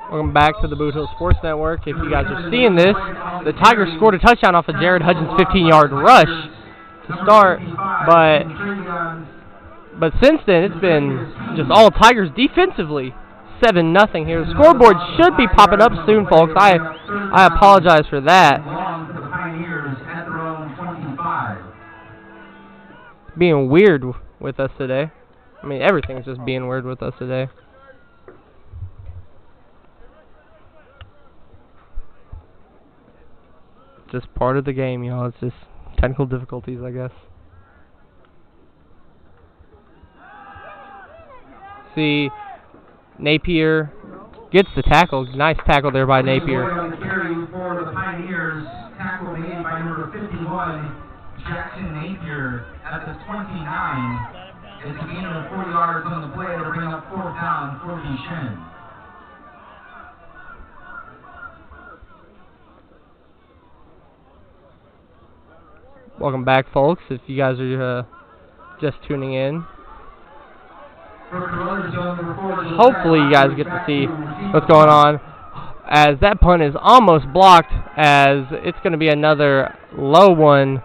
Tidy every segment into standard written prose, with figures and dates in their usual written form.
Welcome back to the Boot Hill Sports Network. If you guys are seeing this, the Tigers scored a touchdown off of Jared Hudgens' 15-yard rush to start, but since then it's been just all Tigers defensively. 7-0 here. The scoreboard should be popping up soon, folks. I apologize for that. Being weird with us today. I mean, everything's just being weird with us today. Just part of the game, you know. It's just technical difficulties, I guess. See, Napier gets the tackle. Nice tackle there by Napier. On the carry for the Pioneers, tackle made by number 51, Jackson Napier at the 29. It's a gain of 4 yards on the play to bring up 4th down for the Shin. Welcome back, folks, if you guys are just tuning in. Hopefully you guys get to see what's going on, as that punt is almost blocked, as it's going to be another low one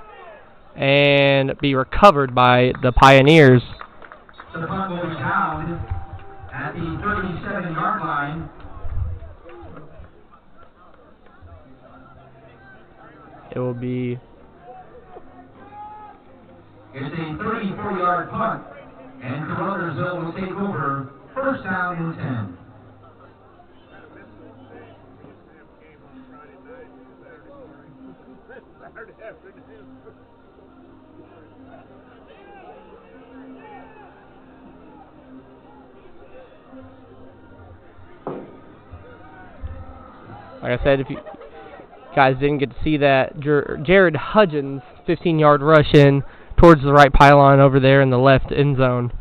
and be recovered by the Pioneers. So the punt will be down at the 37-yard line. It will be... It's a 34-yard punt, and Caruthersville will take over. 1st down and 10. Like I said, if you guys didn't get to see that, Jared Hudgens' 15-yard rush in towards the right pylon over there in the left end zone.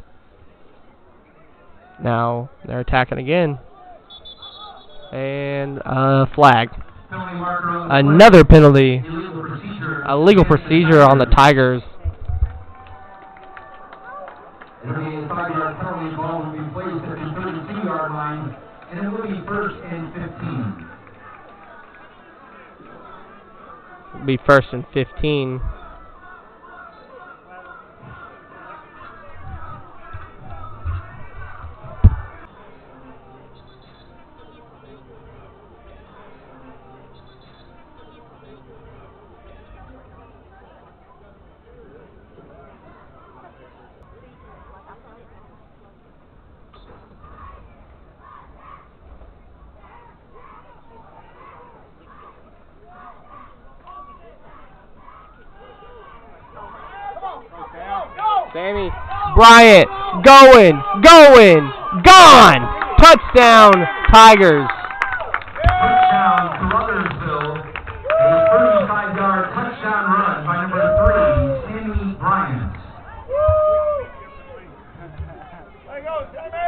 Now they're attacking again. And flag. Another penalty. A legal procedure on the Tigers. It'll be a 5-yard penalty. Ball will be placed at the 32-yard line, and it will be 1st and 15. It'll be 1st and 15. Sammy Bryant going, gone! Touchdown, Tigers. Touchdown, Caruthersville. A 35-yard touchdown run by number 3, Sammy Bryant. There you go, Sammy!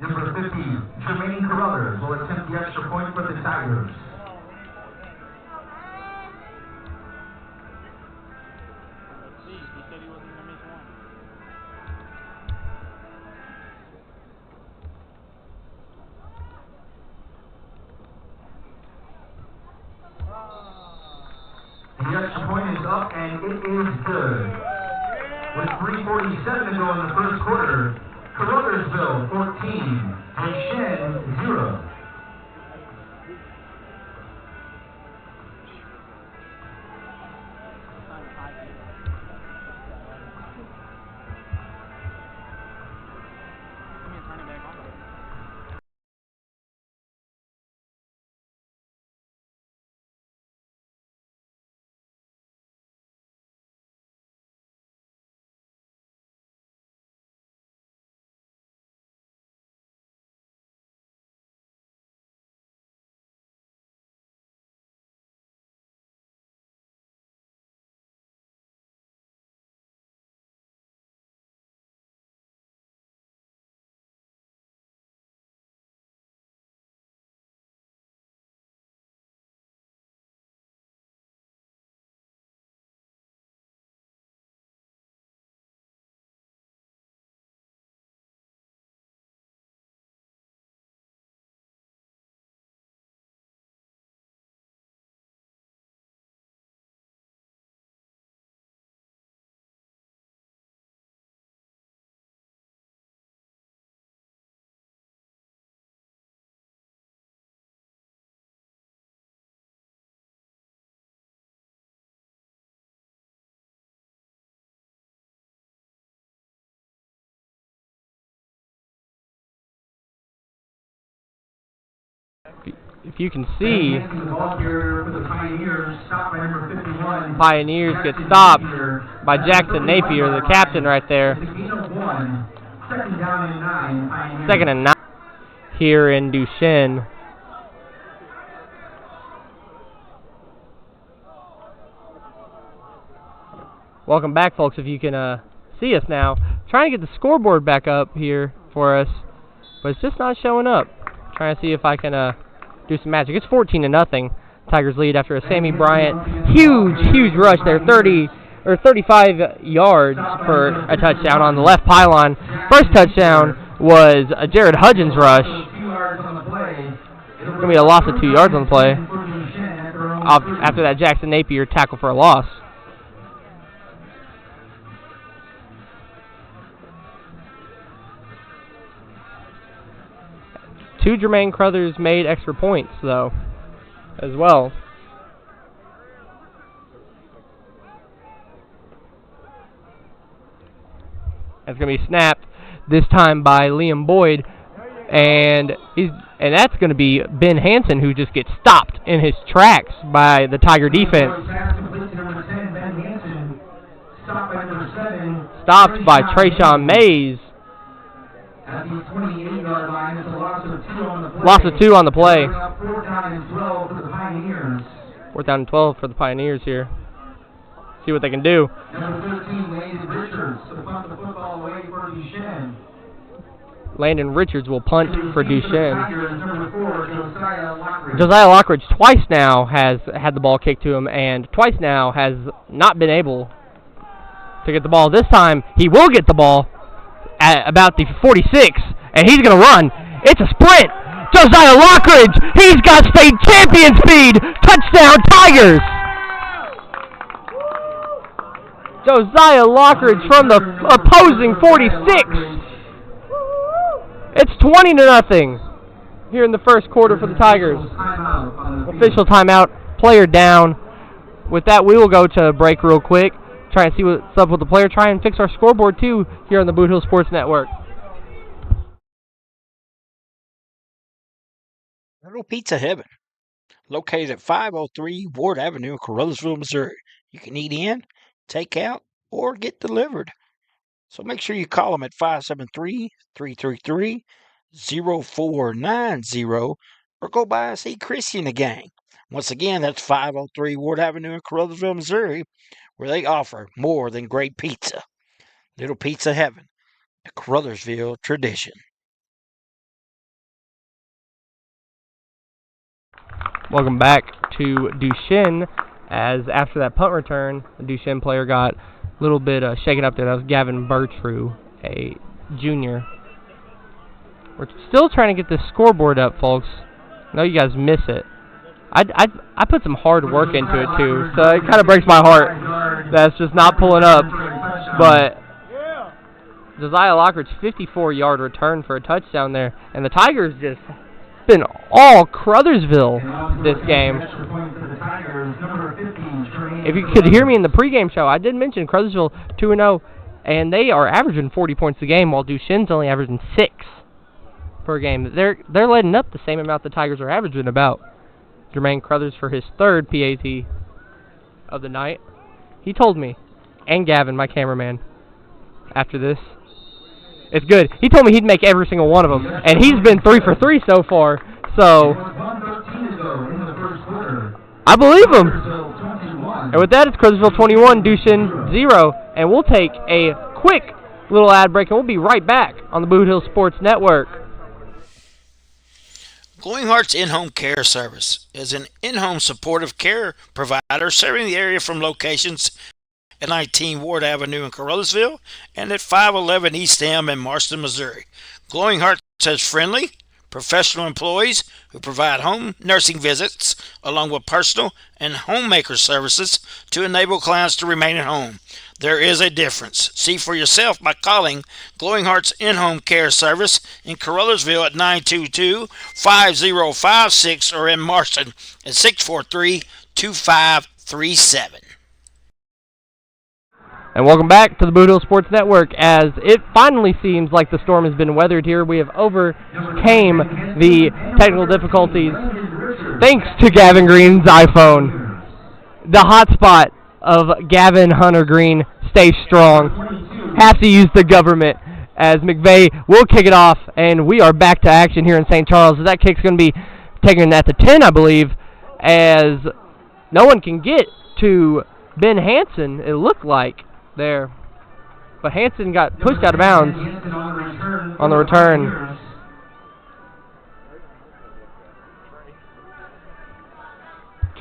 Number 50, Jermaine Caruthers will attempt the extra point for the Tigers. The extra point is up and it is good. With 3:47 to go in the 1st quarter, Caruthersville 14 and Shin 0. if you can see, Pioneers get stopped by Jackson Napier, the captain right there. 2nd and 9 here in Duchesne. Welcome back, folks. If you can see us now, trying to get the scoreboard back up here for us, but it's just not showing up. Trying to see if I can do some magic. It's 14-0. Tigers lead after a Sammy Bryant huge rush there, 35 yards for a touchdown on the left pylon. First touchdown was a Jared Hudgens rush. It's going to be a loss of 2 yards on the play after that Jackson Napier tackle for a loss. Two Jermaine Crothers made extra points, though, as well. That's going to be snapped this time by Liam Boyd, and that's going to be Ben Hansen, who just gets stopped in his tracks by the Tiger defense. Stopped by Trayshawn Mays. At the 28-yard line, it's a loss of 2 on the play. Loss of 2 on the play. 4th down and 12 for the Pioneers. 4th down and 12 for the Pioneers here. See what they can do. Number 13, Landon Richards, to punt the football away for Duchesne. Landon Richards will punt for Duchesne. Josiah Lockridge twice now has had the ball kicked to him, and twice now has not been able to get the ball. This time, he will get the ball at about the 46, and he's going to run. It's a sprint. Josiah Lockridge, he's got state champion speed. Touchdown, Tigers. Josiah Lockridge from the opposing 46. It's 20-0 here in the first quarter for the Tigers. Official timeout. Player down. With that, we will go to break real quick. Try and see what's up with the player. Try and fix our scoreboard, too, here on the Boot Hill Sports Network. Little Pizza Heaven, located at 503 Ward Avenue in Carruthersville, Missouri. You can eat in, take out, or get delivered. So make sure you call them at 573-333-0490 or go by and see Chrissy and the gang. Once again, that's 503 Ward Avenue in Carruthersville, Missouri, where they offer more than great pizza. Little Pizza Heaven, a Carruthersville tradition. Welcome back to Duchesne, as after that punt return, the Duchesne player got a little bit shaken up there. That was Gavin Bertrew, a junior. We're still trying to get this scoreboard up, folks. I know you guys miss it. I put some hard work into it, too, so it kind of breaks my heart that's just not pulling up. But Josiah Lockridge's 54-yard return for a touchdown there, and the Tigers just been all Crothersville this game. If you could hear me in the pregame show, I did mention Crothersville 2-0, and they are averaging 40 points a game, while Duchesne's only averaging 6 per game. They're letting up the same amount the Tigers are averaging about. Jermaine Crothers for his 3rd PAT of the night. He told me, and Gavin, my cameraman, after this, it's good. He told me he'd make every single one of them, and he's been 3 for 3 so far. So I believe him. And with that, it's Crothersville 21, Duchesne 0, and we'll take a quick little ad break, and we'll be right back on the Boot Hill Sports Network. Glowing Hearts In-Home Care Service is an in-home supportive care provider serving the area from locations at 19 Ward Avenue in Carruthersville and at 511 East Elm in Marston, Missouri. Glowing Hearts has friendly, professional employees who provide home nursing visits along with personal and homemaker services to enable clients to remain at home. There is a difference. See for yourself by calling Glowing Hearts In-Home Care Service in Carruthersville at 922-5056 or in Marston at 643-2537. And welcome back to the Boot Hill Sports Network. As it finally seems like the storm has been weathered here, we have overcame the technical difficulties thanks to Gavin Green's iPhone. The hotspot of Gavin Hunter Green stays strong. Have to use the government as McVeigh will kick it off, and we are back to action here in St. Charles. That kick's going to be taken at the 10, I believe, as no one can get to Ben Hansen, it looked like, there. But Hansen got pushed out of bounds on the return.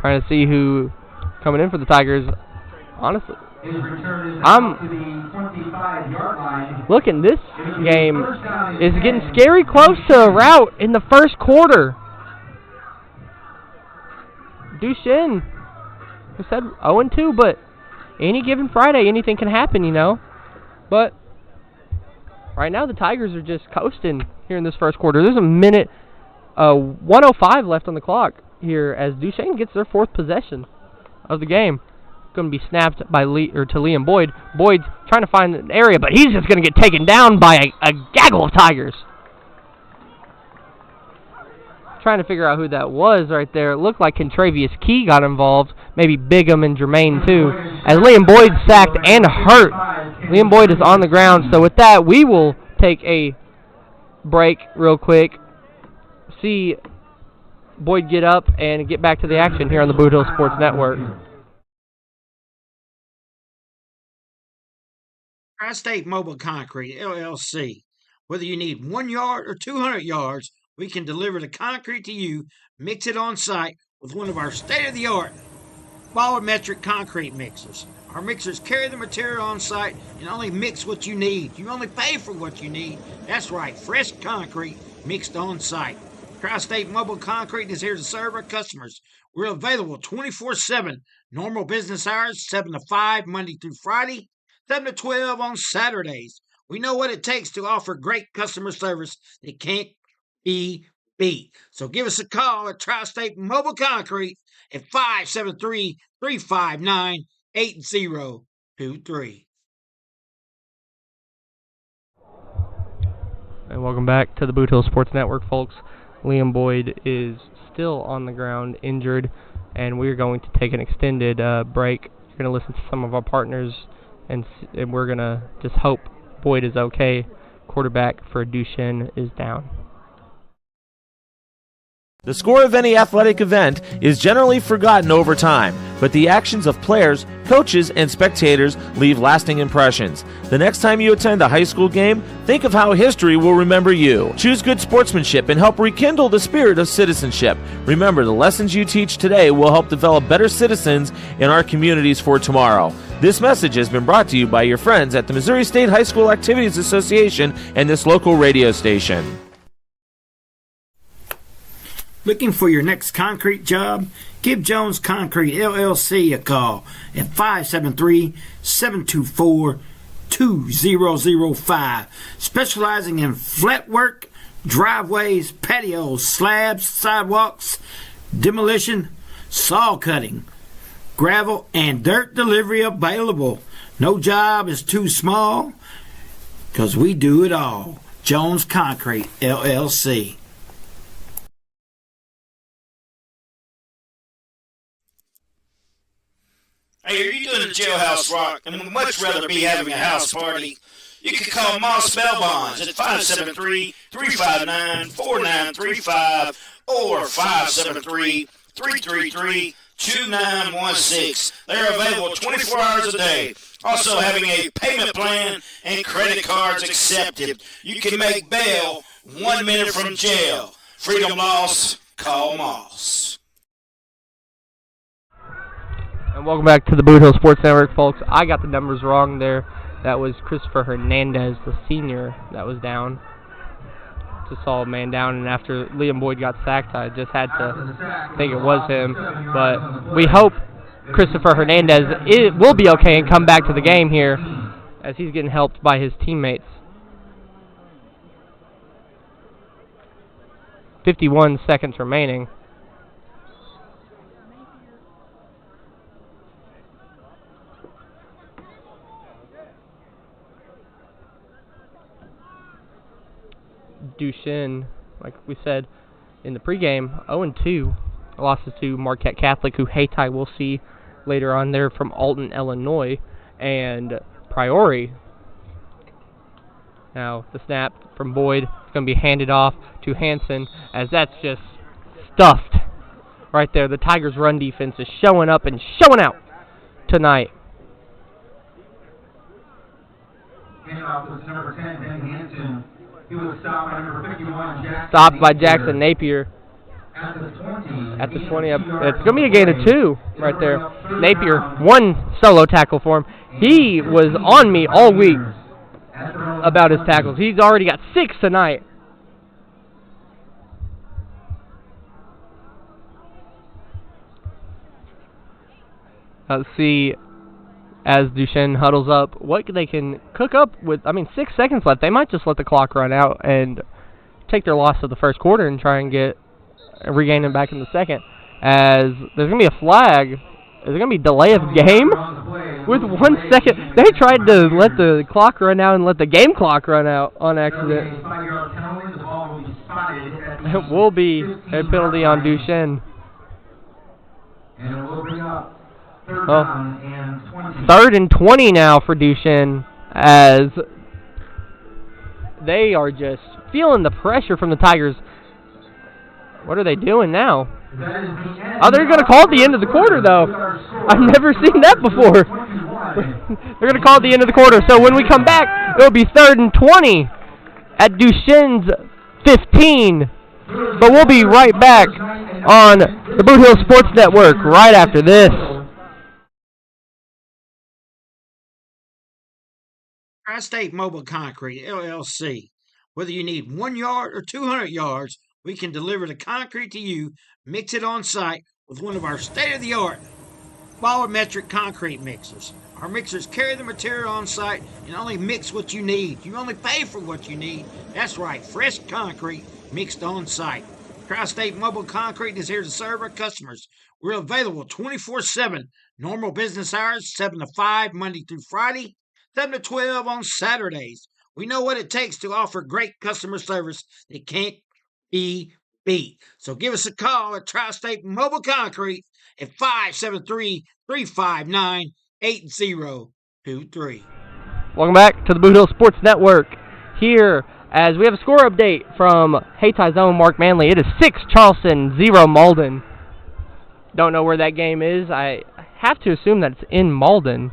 Trying to see who coming in for the Tigers. Honestly, I'm looking. This game is getting scary close to a rout in the first quarter. Duchesne, I said 0-2, but any given Friday, anything can happen, you know. But right now, the Tigers are just coasting here in this first quarter. There's a minute, 1:05 left on the clock here as Duchesne gets their fourth possession of the game. Going to be snapped by to Liam Boyd. Boyd's trying to find an area, but he's just going to get taken down by a gaggle of Tigers. Trying to figure out who that was right there. It looked like Contravious Key got involved. Maybe Bigham and Jermaine too. As Liam Boyd sacked and hurt. Liam Boyd is on the ground. So with that, we will take a break real quick. See Boyd get up and get back to the action here on the Boot Hill Sports Network. Tri-State Mobile Concrete, LLC. Whether you need 1 yard or 200 yards, we can deliver the concrete to you, mix it on site with one of our state-of-the-art volumetric concrete mixers. Our mixers carry the material on site and only mix what you need. You only pay for what you need. That's right, fresh concrete mixed on site. Tri-State Mobile Concrete is here to serve our customers. We're available 24/7. Normal business hours, 7 to 5, Monday through Friday, 7 to 12 on Saturdays. We know what it takes to offer great customer service that can't be beat. So give us a call at Tri-State Mobile Concrete at 573-359-8023. And welcome back to the Boot Hill Sports Network, folks. Liam Boyd is still on the ground, injured, and we're going to take an extended break. We're going to listen to some of our partners, and we're going to just hope Boyd is okay. Quarterback for Duchesne is down. The score of any athletic event is generally forgotten over time, but the actions of players, coaches, and spectators leave lasting impressions. The next time you attend a high school game, think of how history will remember you. Choose good sportsmanship and help rekindle the spirit of citizenship. Remember, the lessons you teach today will help develop better citizens in our communities for tomorrow. This message has been brought to you by your friends at the Missouri State High School Activities Association and this local radio station. Looking for your next concrete job? Give Jones Concrete LLC a call at 573-724-2005. Specializing in flat work, driveways, patios, slabs, sidewalks, demolition, saw cutting, gravel, and dirt delivery available. No job is too small because we do it all. Jones Concrete LLC. Hey, are you doing a jailhouse rock and would much rather be having a house party? You can call Moss Bell Bonds at 573-359-4935 or 573-333-2916. They're available 24 hours a day. Also having a payment plan and credit cards accepted. You can make bail 1 minute from jail. Freedom loss, call Moss. And welcome back to the Boot Hill Sports Network, folks. I got the numbers wrong there. That was Christopher Hernandez, the senior, that was down. Just saw a man down, and after Liam Boyd got sacked, I just had to think it was him. But we hope Christopher Hernandez will be okay and come back to the game here as he's getting helped by his teammates. 51 seconds remaining. Duchesne, like we said in the pregame, 0-2 Losses to Marquette Catholic, who Hayti will see later on. They're from Alton, Illinois, and Priori. Now the snap from Boyd is going to be handed off to Hansen, as that's just stuffed right there. The Tigers' run defense is showing up and showing out tonight. Handoff was number 10, Ben Hansen. He was stopped by number 51, Jackson. Stopped by Jackson Napier. At the 20. At the 20. It's going to be a gain of 2 right there. Napier, 1 solo tackle for him. He was on me all week about his tackles. He's already got 6 tonight. Let's see, as Duchesne huddles up, what they can cook up with. 6 seconds left. They might just let the clock run out and take their loss of the first quarter and try and regain them back in the second. As there's going to be a flag. Is there going to be delay of game? With 1 second. They tried to let the clock run out and let the game clock run out on accident. It will be a penalty on Duchesne. And it will bring up third and 20 now for Duchesne, as they are just feeling the pressure from the Tigers. What are they doing now? Oh, they're going to call it the end of the quarter, though. I've never seen that before. They're going to call it the end of the quarter. So when we come back, it'll be 3rd and 20 at Duchesne's 15. But we'll be right back on the Boot Hill Sports Network right after this. Tri-State Mobile Concrete, LLC. Whether you need 1 yard or 200 yards, we can deliver the concrete to you, mix it on site with one of our state-of-the-art volumetric concrete mixers. Our mixers carry the material on site and only mix what you need. You only pay for what you need. That's right, fresh concrete mixed on site. Tri-State Mobile Concrete is here to serve our customers. We're available 24/7. Normal business hours, 7 to 5, Monday through Friday, 7 to 12 on Saturdays. We know what it takes to offer great customer service that can't be beat. So give us a call at Tri-State Mobile Concrete at 573-359-8023. Welcome back to the Boot Hill Sports Network. Here, as we have a score update from Haytai's own Mark Manley. It is 6 Charleston, 0 Malden. Don't know where that game is. I have to assume that it's in Malden,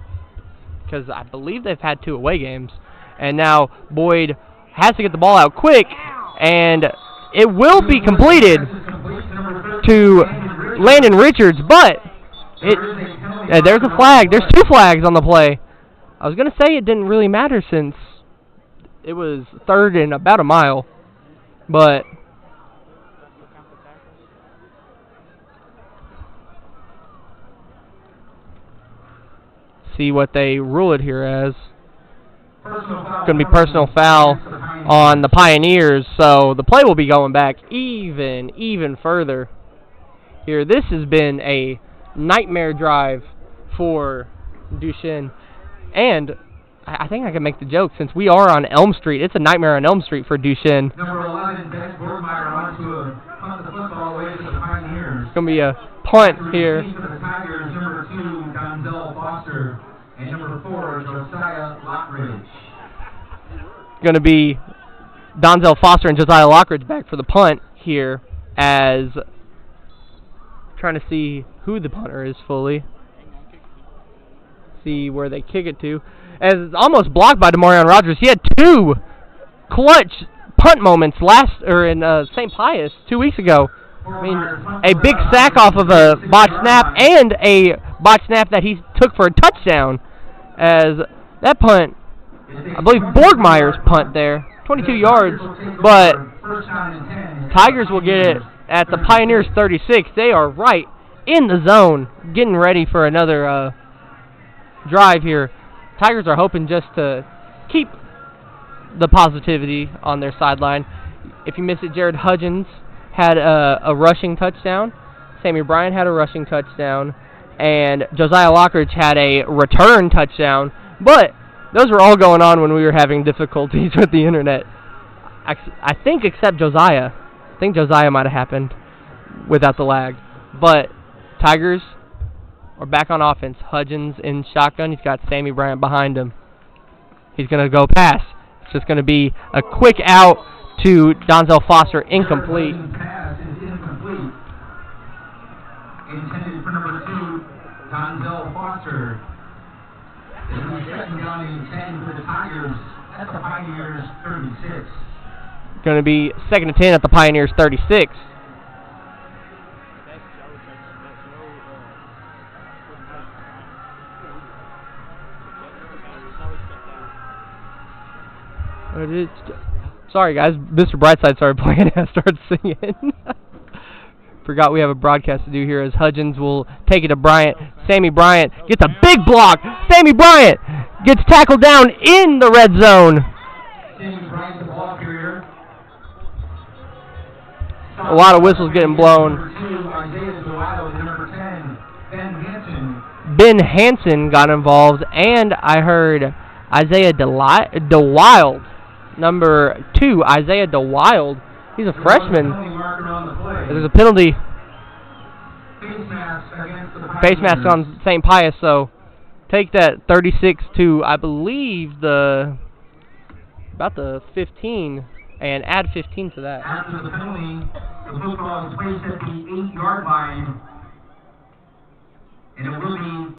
because I believe they've had 2 away games. And now Boyd has to get the ball out quick, and it will be completed to Landon Richards, but there's a flag. There's 2 flags on the play. I was going to say it didn't really matter since it was 3rd and about a mile, but see what they rule it here as. It's going to be personal foul on the Pioneers, so the play will be going back even further here. This has been a nightmare drive for Duchesne, and I think I can make the joke, since we are on Elm Street, it's a nightmare on Elm Street for Duchesne. Number 11, Ben Borgmeyer wants to punt the football away to the Pioneers. It's going to be a punt here. For the Tigers, number 2, Donzel Foster, and number 4, Josiah Lockridge. Going to be Donzel Foster and Josiah Lockridge back for the punt here, as trying to see who the punter is fully. See where they kick it to. As it's almost blocked by Demarion Rogers. He had 2 clutch punt moments in St. Pius 2 weeks ago. I mean, a big sack off of a botch snap and a botch snap that he took for a touchdown. As that punt, I believe Borgmeyer's punt there, 22 yards, but Tigers will get it at the Pioneers 36. They are right in the zone, getting ready for another drive here. Tigers are hoping just to keep the positivity on their sideline. If you missed it, Jared Hudgens had a rushing touchdown. Sammy Bryant had a rushing touchdown. And Josiah Lockridge had a return touchdown. But those were all going on when we were having difficulties with the internet. I think except Josiah. I think Josiah might have happened without the lag. But Tigers are back on offense. Hudgens in shotgun. He's got Sammy Bryant behind him. He's going to go pass. It's just going to be a quick out to Donzel Foster, incomplete. Pass is incomplete. Intended for number 2, Donzel Foster. It's going to be second down and 10 for the Tigers at the Pioneers 36. Going to be 2nd and 10 at the Pioneers 36. Sorry, guys. Mr. Brightside started playing and I started singing. Forgot we have a broadcast to do here as Hudgens will take it to Bryant. Sammy Bryant gets a big block. Sammy Bryant gets tackled down in the red zone. Sammy Bryant, the ball carrier. A lot of whistles getting blown. Ben Hansen got involved, and I heard Isaiah DeWild. Number 2, Isaiah DeWild. He's a freshman. There's a penalty. Face mask on St. Pius, so take that 36 to, I believe, about the 15, and add 15 to that. After the penalty, the football is placed at the 8-yard line, and it will be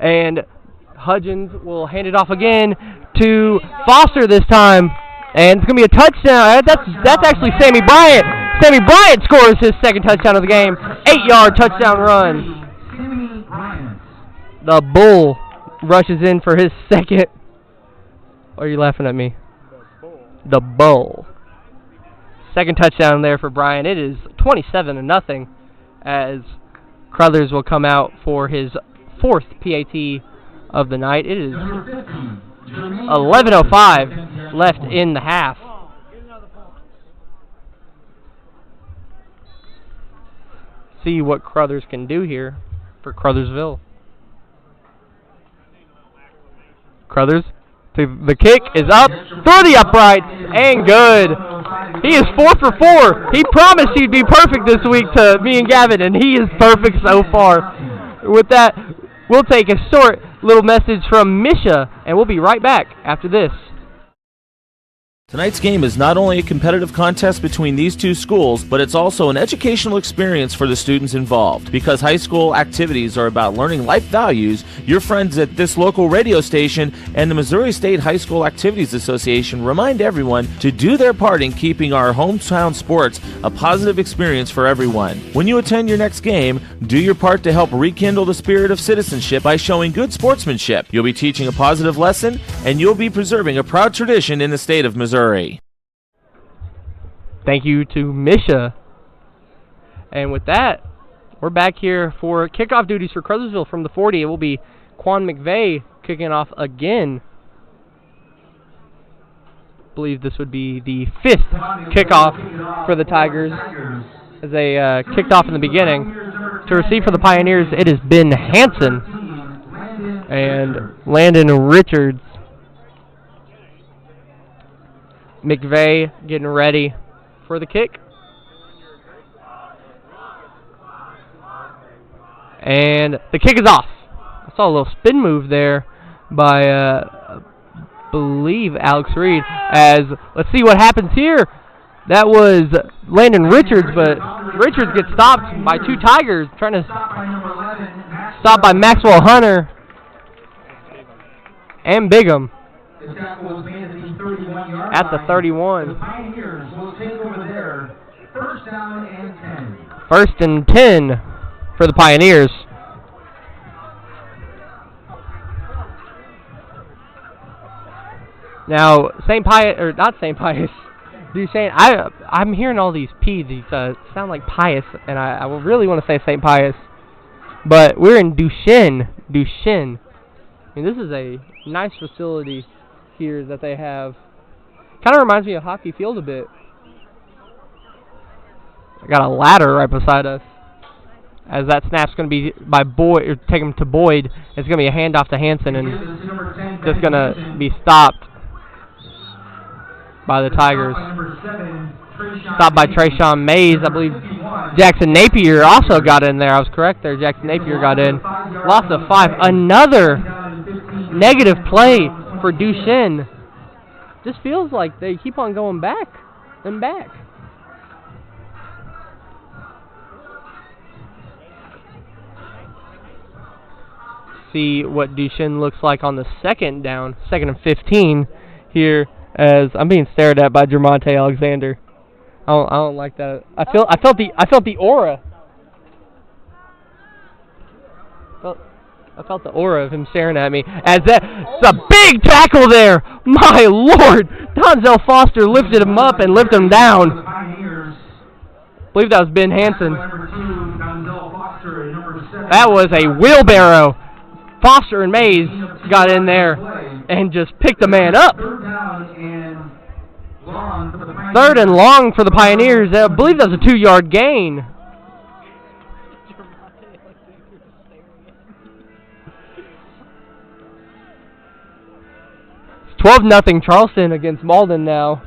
and Hudgens will hand it off again to Foster this time, and it's going to be a touchdown. That's actually Sammy Bryant. Sammy Bryant scores his 2nd touchdown of the game, 8-yard touchdown run. The Bull rushes in for his 2nd. Or are you laughing at me? The Bull. 2nd touchdown there for Bryant. It is 27-0 as Crothers will come out for his 4th PAT of the night. It is 11:05 left in the half. See what Crothers can do here for Crothersville. Crothers, the kick is up for the uprights and good. He is 4 for 4. He promised he'd be perfect this week to me and Gavin, and he is perfect so far. With that, we'll take a short little message from Misha, and we'll be right back after this. Tonight's game is not only a competitive contest between these two schools, but it's also an educational experience for the students involved. Because high school activities are about learning life values, your friends at this local radio station and the Missouri State High School Activities Association remind everyone to do their part in keeping our hometown sports a positive experience for everyone. When you attend your next game, do your part to help rekindle the spirit of citizenship by showing good sportsmanship. You'll be teaching a positive lesson, and you'll be preserving a proud tradition in the state of Missouri. Thank you to Misha. And with that, we're back here for kickoff duties for Crothersville from the 40. It will be Quan McVeigh kicking off again. I believe this would be the 5th kickoff for the Tigers as they kicked off in the beginning. To receive for the Pioneers, it has been Hansen and Landon Richards. McVeigh getting ready for the kick. And the kick is off. I saw a little spin move there by, I believe, Alex Reed. As, let's see what happens here. That was Landon Richards, but Richards gets stopped by 2 Tigers, trying to stop by Maxwell Hunter and Bigham. The tackle was made at the 31-yard at the 31. The Pioneers will take over there. 1st down and 10. 1st and 10 for the Pioneers. Now, St. Pius, or not St. Pius, Duchesne. I'm hearing all these P's. These sound like Pius, and I really want to say St. Pius, but we're in Duchesne. I mean, this is a nice facility here that they have. Kind of reminds me of hockey field a bit. got a ladder right beside us. As that snap's going to be by Boyd, or take him to Boyd. It's going to be a handoff to Hanson, and just going to be stopped by the Tigers. Stopped by Trayshawn Mays. I believe Jackson Napier also got in there. I was correct there. Jackson Napier got in. Loss of 5. Another negative play for Duchesne. Just feels like they keep on going back and back. See what Duchesne looks like on the second down, 2nd and 15 here, as I'm being stared at by Jermonte Alexander. I don't like that. I felt the aura. I felt the aura of him staring at me. As it's a big tackle there. My Lord, Donzel Foster lifted him up and lifted him down. I believe that was Ben Hanson. That was a wheelbarrow. Foster and Mays got in there and just picked the man up. 3rd and long for the Pioneers. I believe that was a 2-yard gain. It's 12-0 Charleston against Malden now.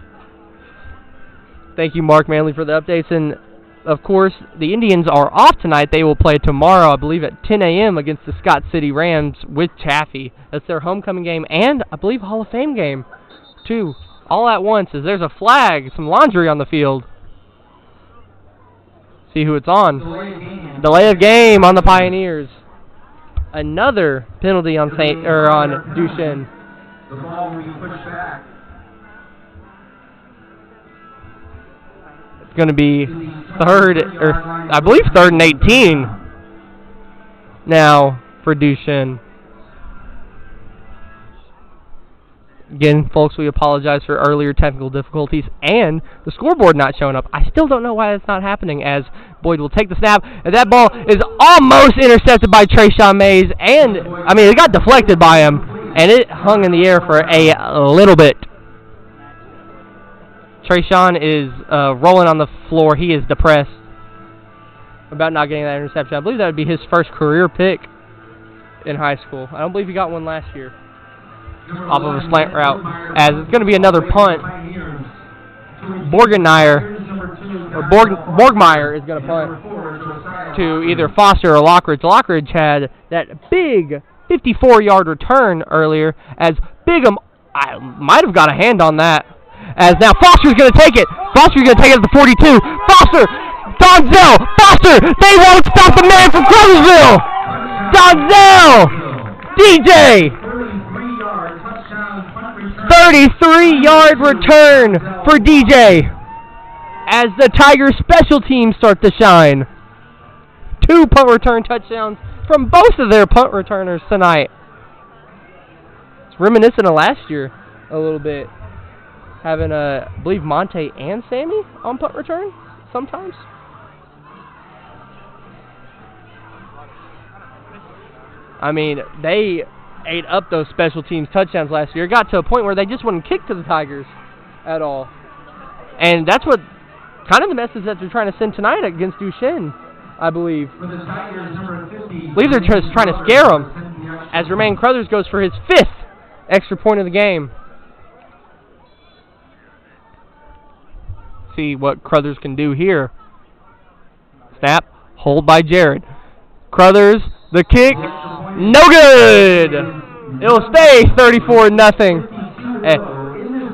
Thank you, Mark Manley, for the updates. And of course, the Indians are off tonight. They will play tomorrow, I believe, at 10 a.m. against the Scott City Rams with Chaffee. That's their homecoming game and, I believe, Hall of Fame game, too. All at once, as there's a flag, some laundry on the field. See who it's on. Delay of game on the Pioneers. Another penalty on on Duchesne. The ball will be pushed back. It's going to be 3rd and 18 now for Duchesne. Again, folks, we apologize for earlier technical difficulties and the scoreboard not showing up. I still don't know why it's not happening, as Boyd will take the snap, and that ball is almost intercepted by Trayshawn Mays, and, I mean, it got deflected by him, and it hung in the air for a little bit. Trayshawn is rolling on the floor. He is depressed about not getting that interception. I believe that would be his first career pick in high school. I don't believe he got one last year off of a slant route, as it's going to be another punt. Borgmeyer is going to punt to either Foster or Lockridge. Lockridge had that big 54-yard return earlier, as Bigham might have got a hand on that. As now Foster's going to take it. Foster's going to take it at the 42. Foster! Donzel! Foster! They won't stop the man from Crothersville! Donzel! DJ! 33-yard return for DJ, as the Tigers special teams start to shine. 2 punt return touchdowns from both of their punt returners tonight. It's reminiscent of last year a little bit, having I believe Monte and Sammy on punt return sometimes. I mean, they ate up those special teams touchdowns last year. It got to a point where they just wouldn't kick to the Tigers at all. And that's what kind of the message that they're trying to send tonight against Duchesne, I believe. I believe they're just trying to scare them, as Romaine Crothers goes for his 5th extra point of the game. See what Crothers can do here. Snap, hold by Jared. Crothers, the kick, no good! It'll stay 34-0. Hey,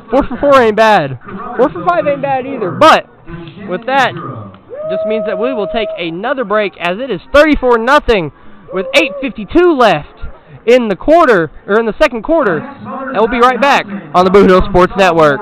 4 for 4 ain't bad. 4 for 5 ain't bad either. But with that, just means that we will take another break, as it is 34-0 with 8:52 left in the quarter, or in the second quarter. And we'll be right back on the Boot Hill Sports Network.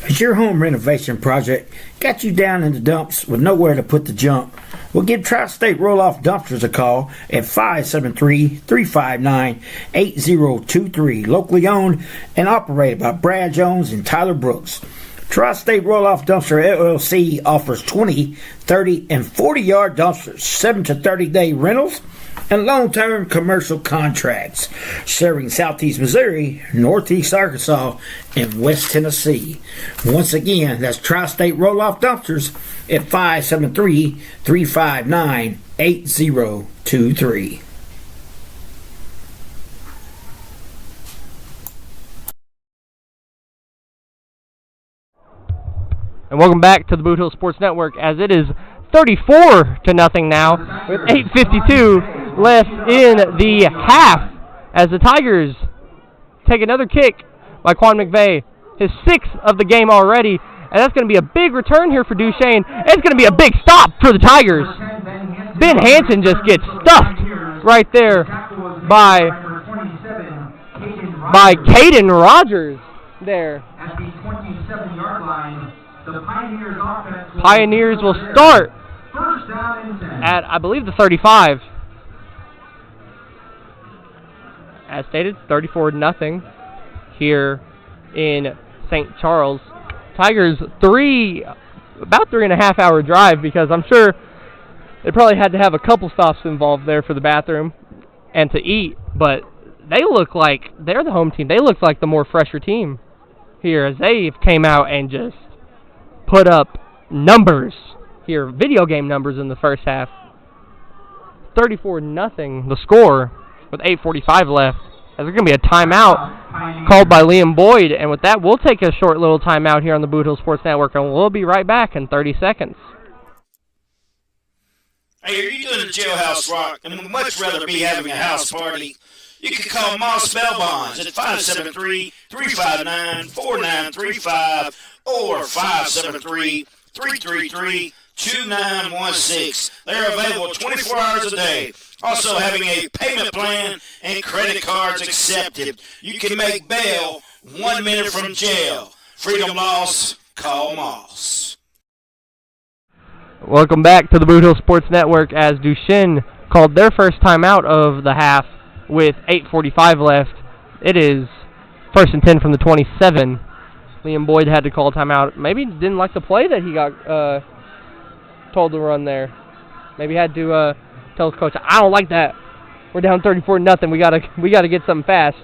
Has your home renovation project got you down in the dumps with nowhere to put the junk? Well, give Tri-State Roll-Off Dumpsters a call at 573-359-8023. Locally owned and operated by Brad Jones and Tyler Brooks. Tri-State Roll-Off Dumpster LLC offers 20, 30, and 40-yard dumpsters, 7 to 30-day rentals, and long-term commercial contracts, serving Southeast Missouri, Northeast Arkansas, and West Tennessee. Once again, that's Tri-State Roll-Off Dumpsters at 573-359-8023. And welcome back to the Boot Hill Sports Network, as it is 34-0 now, with 8:52 left in the half, as the Tigers take another kick by Quan McVeigh, his 6th of the game already, and that's going to be a big return here for Duchesne. It's going to be a big stop for the Tigers. Ben Hansen just gets stuffed right there by Caden Rogers there. At the 27-yard line, the Pioneers offense Pioneers will start first down and 10. at, I believe, the 35. As stated, 34-0 here in St. Charles. Tigers about 3.5 hour drive, because I'm sure they probably had to have a couple stops involved there for the bathroom and to eat, but they look like they're the home team. They look like the more fresher team here, as they came out and just put up numbers here, video game numbers in the first half. 34-0 the score with 8:45 left. As there's going to be a timeout called by Liam Boyd, and with that, we'll take a short little timeout here on the Boot Hill Sports Network, and we'll be right back in 30 seconds. Hey, are you doing a jailhouse rock and would much rather be having a house party? You can call Moss Bell Bonds at 573-359-4935 or 573-333-2916. They're available 24 hours a day. Also having a payment plan and credit cards accepted. You can make bail 1 minute from jail. Freedom loss, call Moss. Welcome back to the Boot Hill Sports Network, as Duchesne called their first timeout of the half with 8:45 left. It is 1st and 10 from the 27. Liam Boyd had to call a timeout. Maybe didn't like the play that he got told to run there. Maybe had to tell his coach, I don't like that. We're down 34-0. We gotta get something fast.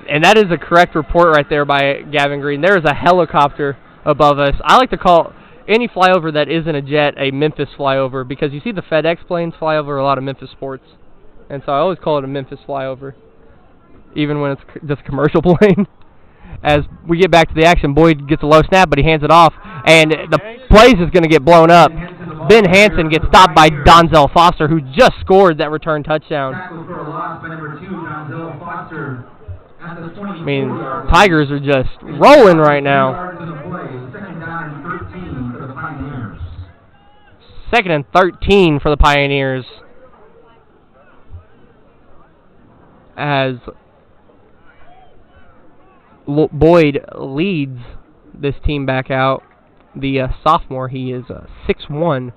And that is a correct report right there by Gavin Green. There is a helicopter above us. I like to call any flyover that isn't a jet a Memphis flyover, because you see the FedEx planes fly over a lot of Memphis sports. And so I always call it a Memphis flyover, even when it's just a commercial plane. As we get back to the action, Boyd gets a low snap, but he hands it off, and the place is going to get blown up. Ben Hansen gets stopped by Donzel Foster, who just scored that return touchdown. I mean, Tigers are just rolling right now. 2nd and 13 for the Pioneers. As Boyd leads this team back out. The sophomore, he is 6'1".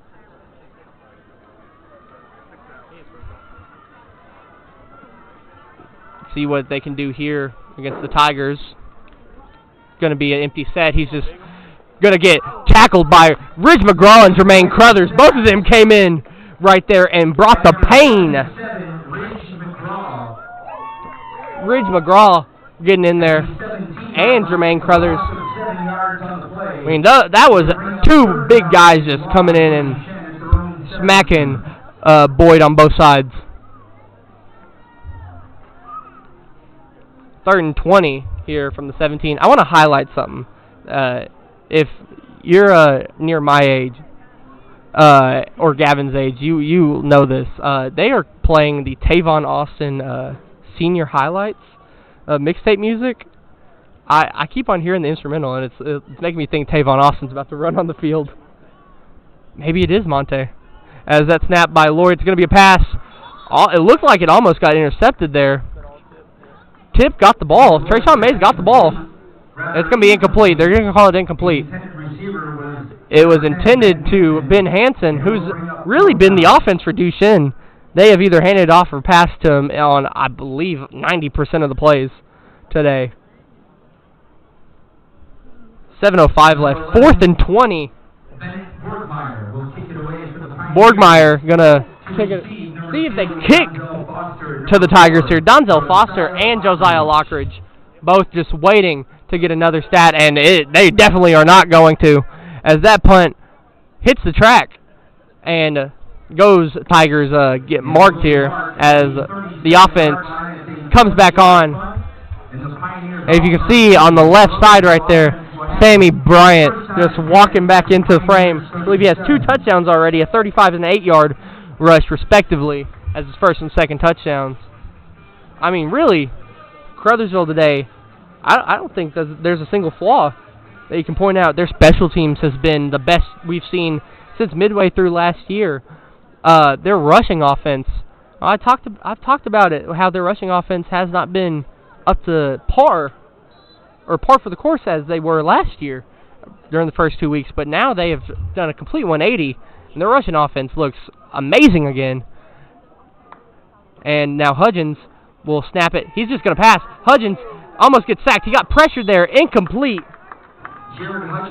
See what they can do here against the Tigers. Going to be an empty set. He's just going to get tackled by Ridge McGraw and Jermaine Crothers. Both of them came in right there and brought the pain. Ridge McGraw getting in there, and Jermaine Crothers. I mean, that was 2 big guys just coming in and smacking Boyd on both sides. 3rd and 20 here from the 17. I want to highlight something. If you're near my age or Gavin's age, you know this. They are playing the Tavon Austin senior highlights mixtape music. I keep on hearing the instrumental, and it's making me think Tavon Austin's about to run on the field. Maybe it is Monte. As that snap by Lloyd, it's going to be a pass. It looked like it almost got intercepted there. Tip got the ball. Trayshawn Mays got the ball. It's going to be incomplete. They're going to call it incomplete. It was intended to Ben Hansen, who's really been the offense for Duchesne. They have either handed it off or passed to him on, I believe, 90% of the plays today. 7:05 left. 4th and 20. Borgmeyer will kick it away for the Pioneers. Borgmeyer gonna kick it. See if they kick to the Tigers here. Donzel Foster and Josiah Lockridge both just waiting to get another stat, and they definitely are not going to, as that punt hits the track and goes. Tigers get marked here as the offense comes back on. As you can see on the left side right there, Sammy Bryant just walking back into the frame. I believe he has 2 touchdowns already, a 35 and 8-yard rush respectively as his first and second touchdowns. I mean, really, Crothersville today, I don't think there's a single flaw that you can point out. Their special teams has been the best we've seen since midway through last year. Their rushing offense, I've talked about it, how their rushing offense has not been up to par, or par for the course as they were last year during the first 2 weeks, but now they have done a complete 180, and their rushing offense looks amazing again. And now Hudgens will snap it. He's just going to pass. Hudgens almost gets sacked. He got pressured there. Incomplete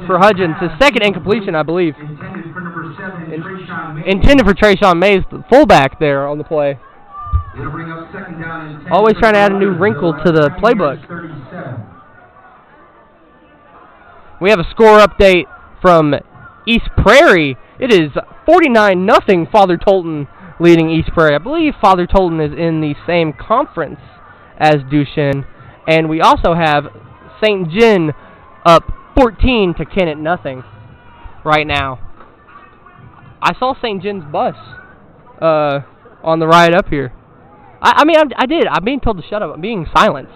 for Hudgens. His second incompletion, I believe. Intended for Trayshawn Mays, the fullback there on the play. Always trying to add a new wrinkle to the playbook. We have a score update from East Prairie. It is 49-0 Father Tolton leading East Prairie. I believe Father Tolton is in the same conference as Duchesne. And we also have St. John up 14 to Kennett 0 right now. I saw St. John's bus on the ride up here. I did. I'm being told to shut up. I'm being silenced.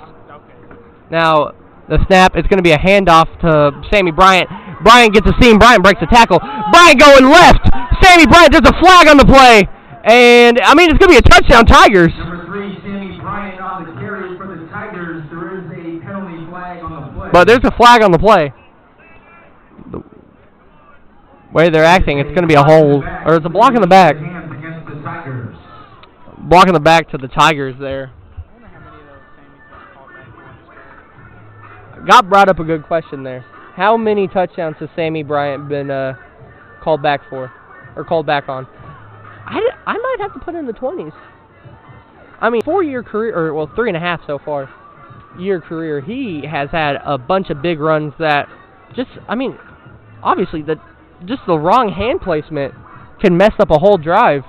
Now, the snap, it's going to be a handoff to Sammy Bryant. Bryant gets a seam. Bryant breaks a tackle. Bryant going left. Sammy Bryant, there's a flag on the play. And, I mean, it's going to be a touchdown, Tigers. Number 3, Sammy Bryant on the carry for the Tigers. There is a penalty flag on the play. But there's a flag on the play. The way they're acting, it's going to be a hold. Or it's a block in the back. Block in the back to the Tigers there. Got brought up a good question there. How many touchdowns has Sammy Bryant been called back for? Or called back on? I might have to put in the 20s. I mean, 4-year career, or well, 3.5 so far, year career, he has had a bunch of big runs that just, I mean, obviously, just the wrong hand placement can mess up a whole drive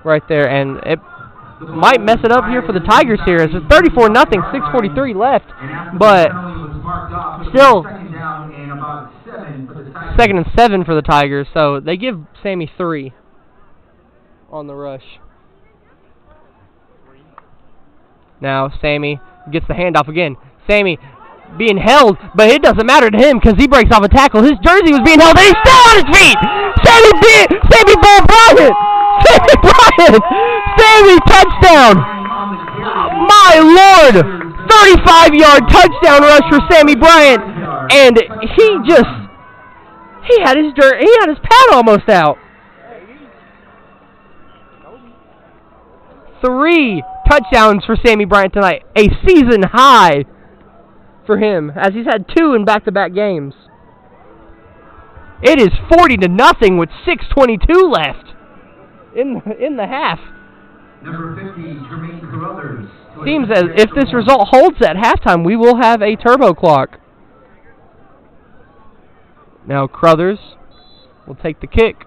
right there, and it might mess it up here for the Tigers here. It's 34-0, 6:43 left, but still, 2nd and 7 for the Tigers, so they give Sammy 3 on the rush. Now Sammy gets the handoff again. Sammy being held, but it doesn't matter to him because he breaks off a tackle. His jersey was being held, and he's still on his feet! Sammy Bryant! Sammy Bryant! Sammy, touchdown! My Lord! 35-yard touchdown rush for Sammy Bryant, and he had his pad almost out. 3 touchdowns for Sammy Bryant tonight, a season high for him, as he's had 2 in back-to-back games. It is 40-0 with 6:22 left in the half. Number 50, Jermaine Carruthers. Seems as if this result holds at halftime, we will have a turbo clock. Now Crothers will take the kick.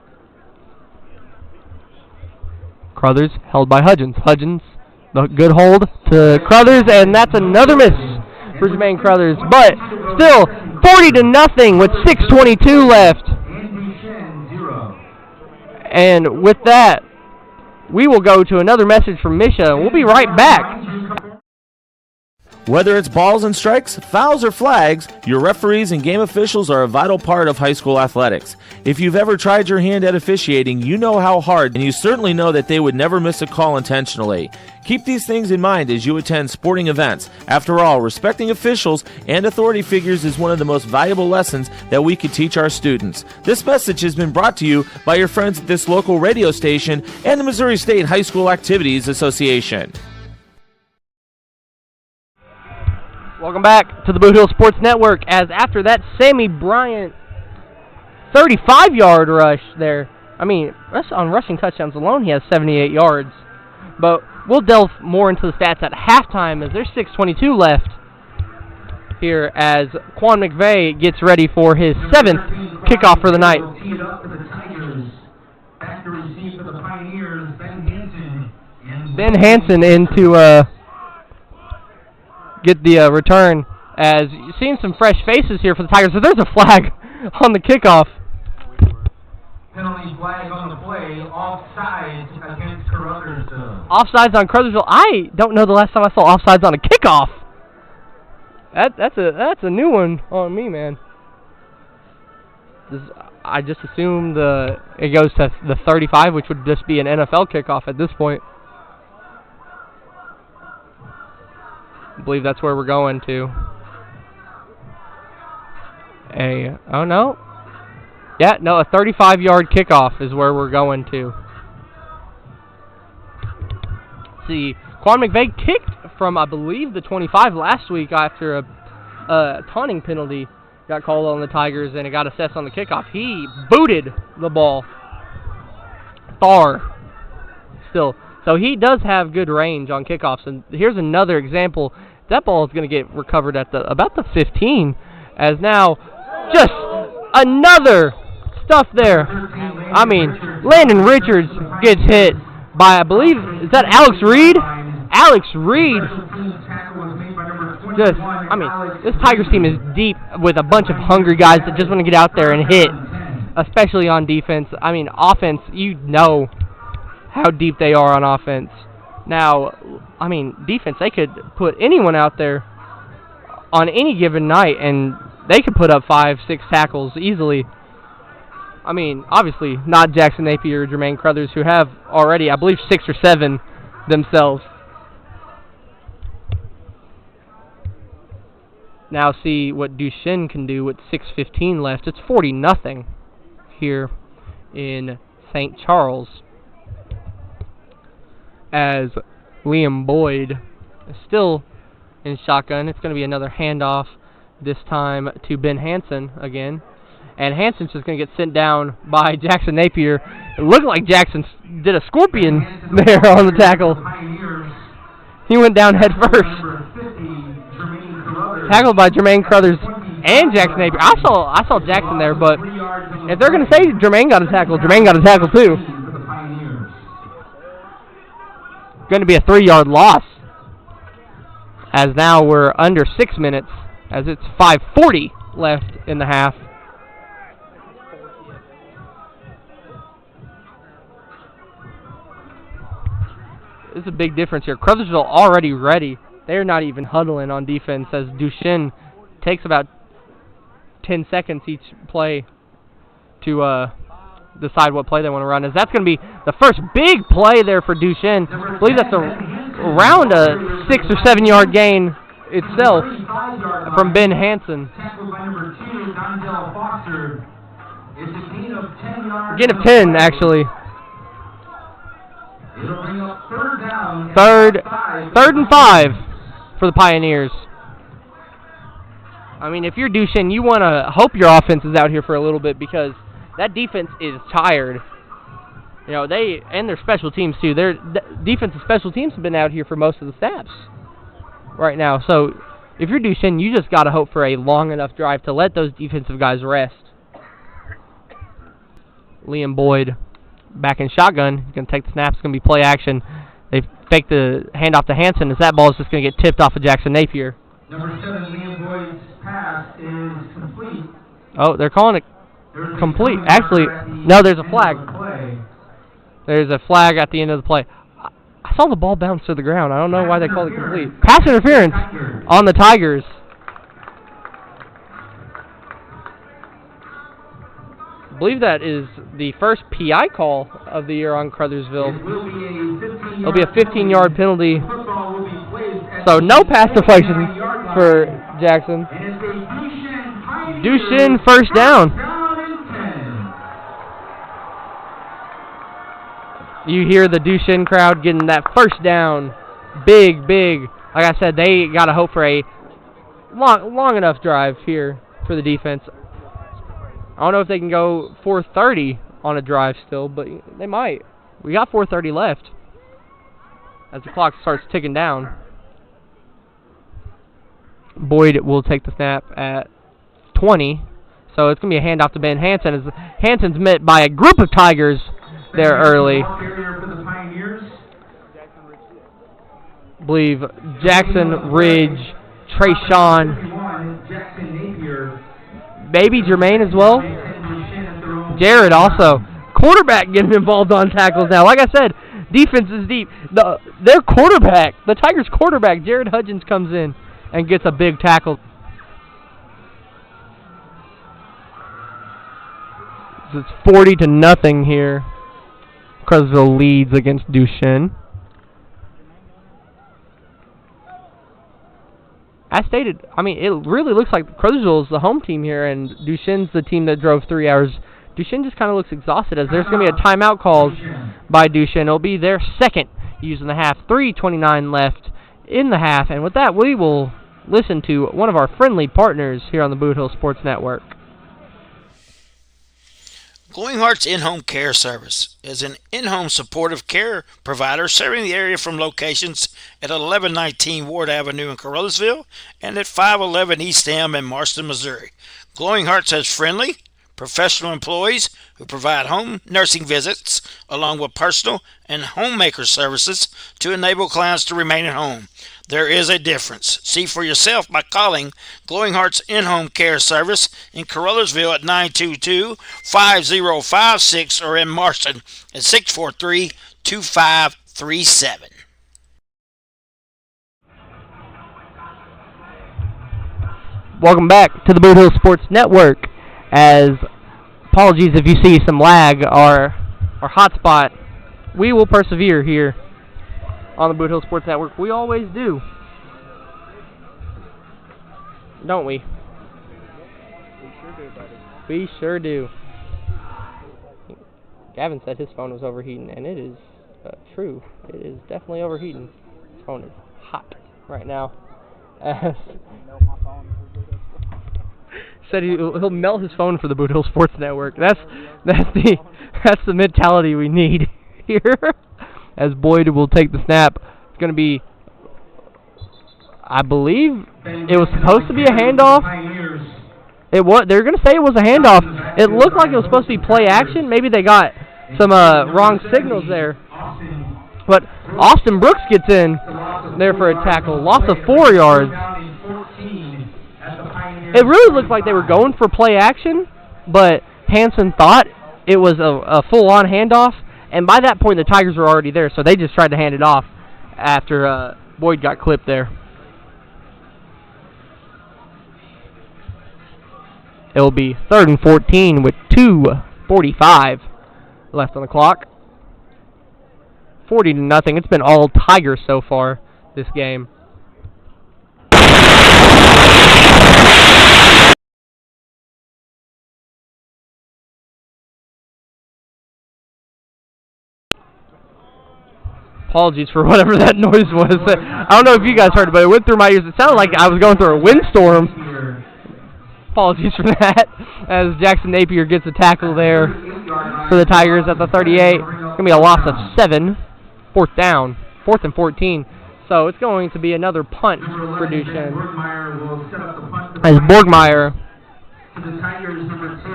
Crothers held by Hudgens. Hudgens, the good hold to Crothers, and that's another miss for Jermaine Crothers. But still, 40-0 with 6:22 left. And with that, we will go to another message from Misha. We'll be right back. Whether it's balls and strikes, fouls, or flags, your referees and game officials are a vital part of high school athletics. If you've ever tried your hand at officiating, you know how hard, and you certainly know that they would never miss a call intentionally. Keep these things in mind as you attend sporting events. After all, respecting officials and authority figures is one of the most valuable lessons that we could teach our students. This message has been brought to you by your friends at this local radio station and the Missouri State High School Activities Association. Welcome back to the Boot Hill Sports Network. As after that Sammy Bryant 35-yard rush there, I mean, on rushing touchdowns alone, he has 78 yards. But we'll delve more into the stats at halftime as there's 6:22 left here as Quan McVeigh gets ready for his 7th kickoff for the night. Ben Hansen in to get the return, as you've seen some fresh faces here for the Tigers. So there's a flag on the kickoff. Penalty flag on the play, offsides against Carruthersville. Offsides on Carruthersville. I don't know the last time I saw offsides on a kickoff. That's a new one on me, man. I just assumed it goes to the 35, which would just be an NFL kickoff at this point. I believe that's where we're going to. Oh no. Yeah, no, a 35-yard kickoff is where we're going to. See, Quan McVeigh kicked from, I believe, the 25 last week after a taunting penalty got called on the Tigers, and it got assessed on the kickoff. He booted the ball far still. So he does have good range on kickoffs. And here's another example. That ball is going to get recovered at about the 15, as now just another stuff there. I mean, Landon Richards gets hit by, I believe, is that Alex Reed? Alex Reed. Just, I mean, this Tigers team is deep with a bunch of hungry guys that just want to get out there and hit, especially on defense. I mean, offense, you know how deep they are on offense. Now, I mean, defense, they could put anyone out there on any given night, and they could put up 5, 6 tackles easily. I mean, obviously, not Jackson Napier or Jermaine Crothers, who have already, I believe, 6 or 7 themselves. Now see what Duchesne can do with 6:15 left. It's 40-0 here in St. Charles, as Liam Boyd is still in shotgun. It's going to be another handoff, this time to Ben Hansen again. And Hansen's just going to get sent down by Jackson Napier. It looked like Jackson did a scorpion there on the tackle. He went down head first. Tackled by Jermaine Crothers and Jackson Napier. I saw Jackson there, but if they're going to say Jermaine got a tackle, Jermaine got a tackle too. Going to be a 3-yard loss, as now we're under 6 minutes, as it's 5:40 left in the half. This is a big difference here. Crothersville already ready. They're not even huddling on defense, as Duchesne takes about 10 seconds each play to decide what play they want to run. As that's going to be the first big play there for Duchesne. I believe that's around a 6 or 7 yard gain itself from Ben Hansen. Gain of 10, actually. Third and 5 for the Pioneers. I mean, if you're Duchesne, you want to hope your offense is out here for a little bit, because that defense is tired. You know, and their special teams too. Their defense and special teams have been out here for most of the snaps right now. So if you're Duchesne, you just got to hope for a long enough drive to let those defensive guys rest. Liam Boyd back in shotgun. He's going to take the snap. It's going to be play action. They fake the handoff to Hansen, as that ball is just going to get tipped off of Jackson Napier. Number 7, Liam Boyd's pass is complete. Oh, they're calling it complete. Actually, no, there's a flag. There's a flag at the end of the play. I saw the ball bounce to the ground. I don't know why they called it complete. Pass interference on the Tigers. I believe that is the first PI call of the year on Crothersville. It'll be a 15-yard penalty. So no pass deflection for Jackson. Duchesne first down. You hear the Duchesne crowd getting that first down. Big. Like I said, they got to hope for a long enough drive here for the defense. I don't know if they can go 4:30 on a drive still, but they might. We got 4:30 left as the clock starts ticking down. Boyd will take the snap at 20. So it's going to be a handoff to Ben Hansen. As Hansen's met by a group of Tigers there early. I believe Jackson, Ridge, Trayshawn, maybe Jermaine as well. Jared also. Quarterback getting involved on tackles now. Like I said, defense is deep. Their quarterback, the Tigers' quarterback, Jared Hudgens, comes in and gets a big tackle. So it's 40-0 here. Cresville leads against Duchesne. As stated, I mean, it really looks like Cresville is the home team here, and Duchesne's the team that drove 3 hours. Duchesne just kind of looks exhausted, as there's going to be a timeout called by Duchesne. It'll be their second using the half. 3:29 left in the half, and with that, we will listen to one of our friendly partners here on the Boot Hill Sports Network. Glowing Hearts In-Home Care Service is an in-home supportive care provider serving the area from locations at 1119 Ward Avenue in Carolysville and at 511 East M in Marston, Missouri. Glowing Hearts has friendly, professional employees who provide home nursing visits along with personal and homemaker services to enable clients to remain at home. There is a difference. See for yourself by calling Glowing Hearts In-Home Care Service in Carolysville at 922-5056 or in Marston at 643-2537. Welcome back to the Boot Hill Sports Network. As apologies if you see some lag, our hotspot, we will persevere here on the Boot Hill Sports Network. We always do. Don't we? We sure do, buddy. We sure do. Gavin said his phone was overheating, and it is true. It is definitely overheating. His phone is hot right now. Said he'll melt his phone for the Boot Hill Sports Network. That's the mentality we need here. As Boyd will take the snap. It's going to be, I believe, it was supposed to be a handoff. It was. They're going to say it was a handoff. It looked like it was supposed to be play action. Maybe they got some wrong signals there. But Austin Brooks gets in there for a tackle. Loss of 4 yards. It really looked like they were going for play action, but Hansen thought it was a full-on handoff. And by that point, the Tigers were already there, so they just tried to hand it off after Boyd got clipped there. It'll be 3rd and 14 with 2:45 left on the clock. 40-0. It's been all Tigers so far this game. Apologies for whatever that noise was. I don't know if you guys heard it, but it went through my ears. It sounded like I was going through a windstorm. Apologies for that. As Jackson Napier gets a tackle there for the Tigers at the 38. It's going to be a loss of 7. 4th down. 4th and 14. So it's going to be another punt for Duchesne. As Borgmeyer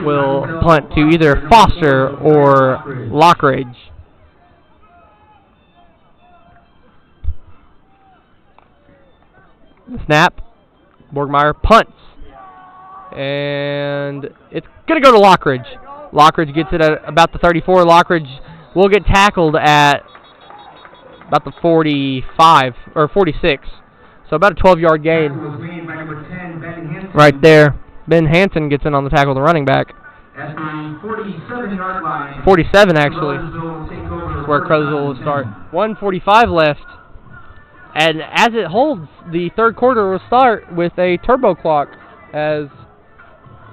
will punt to either Foster or Lockridge. Snap. Borgmeyer punts. And it's going to go to Lockridge. Lockridge gets it at about the 34. Lockridge will get tackled at about the 45 or 46. So about a 12-yard gain. Right there. Ben Hansen gets in on the tackle, the running back. At the 47-yard line. 47, actually. That's where Cresville will start. 1:45 left. And as it holds, the third quarter will start with a turbo clock as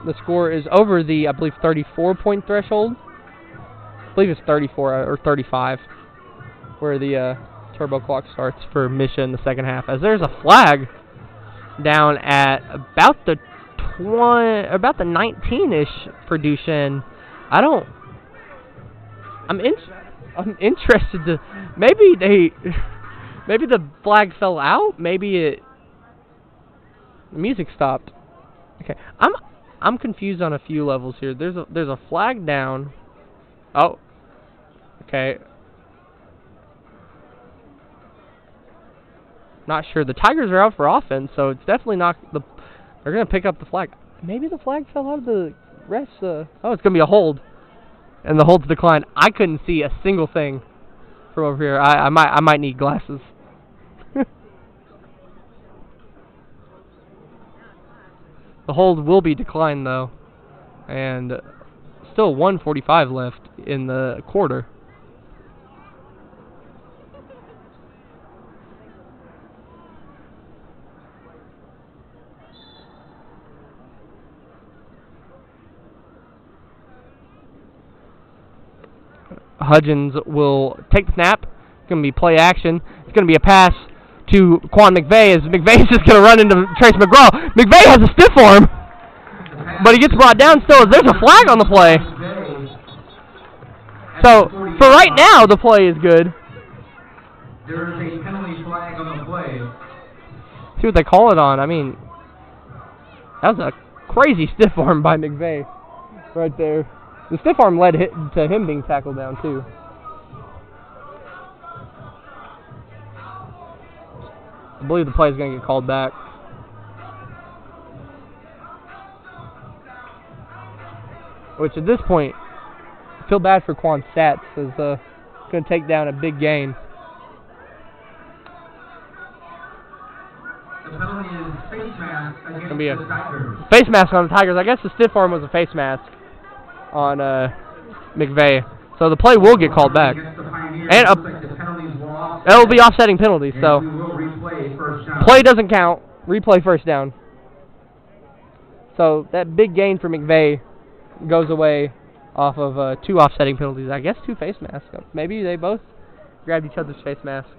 the score is over the, I believe, 34-point threshold. I believe it's 34 or 35 where the turbo clock starts for Misha in the second half. As there's a flag down at about the 19-ish for Duchesne. I'm interested to maybe the flag fell out. Maybe the music stopped. Okay, I'm confused on a few levels here. There's a flag down. Oh, okay. Not sure. The Tigers are out for offense, so it's definitely not the. They're gonna pick up the flag. Maybe the flag fell out of the rest. Oh, it's gonna be a hold, and the hold's declined. I couldn't see a single thing from over here. I might need glasses. The hold will be declined though, and still 1:45 left in the quarter. Hudgens will take the snap. It's going to be play action. It's going to be a pass to Quan McVeigh as McVeigh's just going to run into Trace McGraw. McVeigh has a stiff arm, but he gets brought down still. There's a flag on the play. So, for right now, the play is good. There is a penalty flag on the play. See what they call it on. I mean, that was a crazy stiff arm by McVeigh right there. The stiff arm led to him being tackled down, too. I believe the play is going to get called back. Which, at this point, I feel bad for Quan Stats, as going to take down a big gain. The penalty is face mask against Be a the Tigers. face mask on the Tigers. I guess the stiff arm was a face mask on McVeigh. So the play will get called back. And it'll be offsetting penalties, so play doesn't count. Replay first down. So that big gain for McVeigh goes away off of 2 offsetting penalties. I guess 2 face masks. Maybe they both grabbed each other's face mask.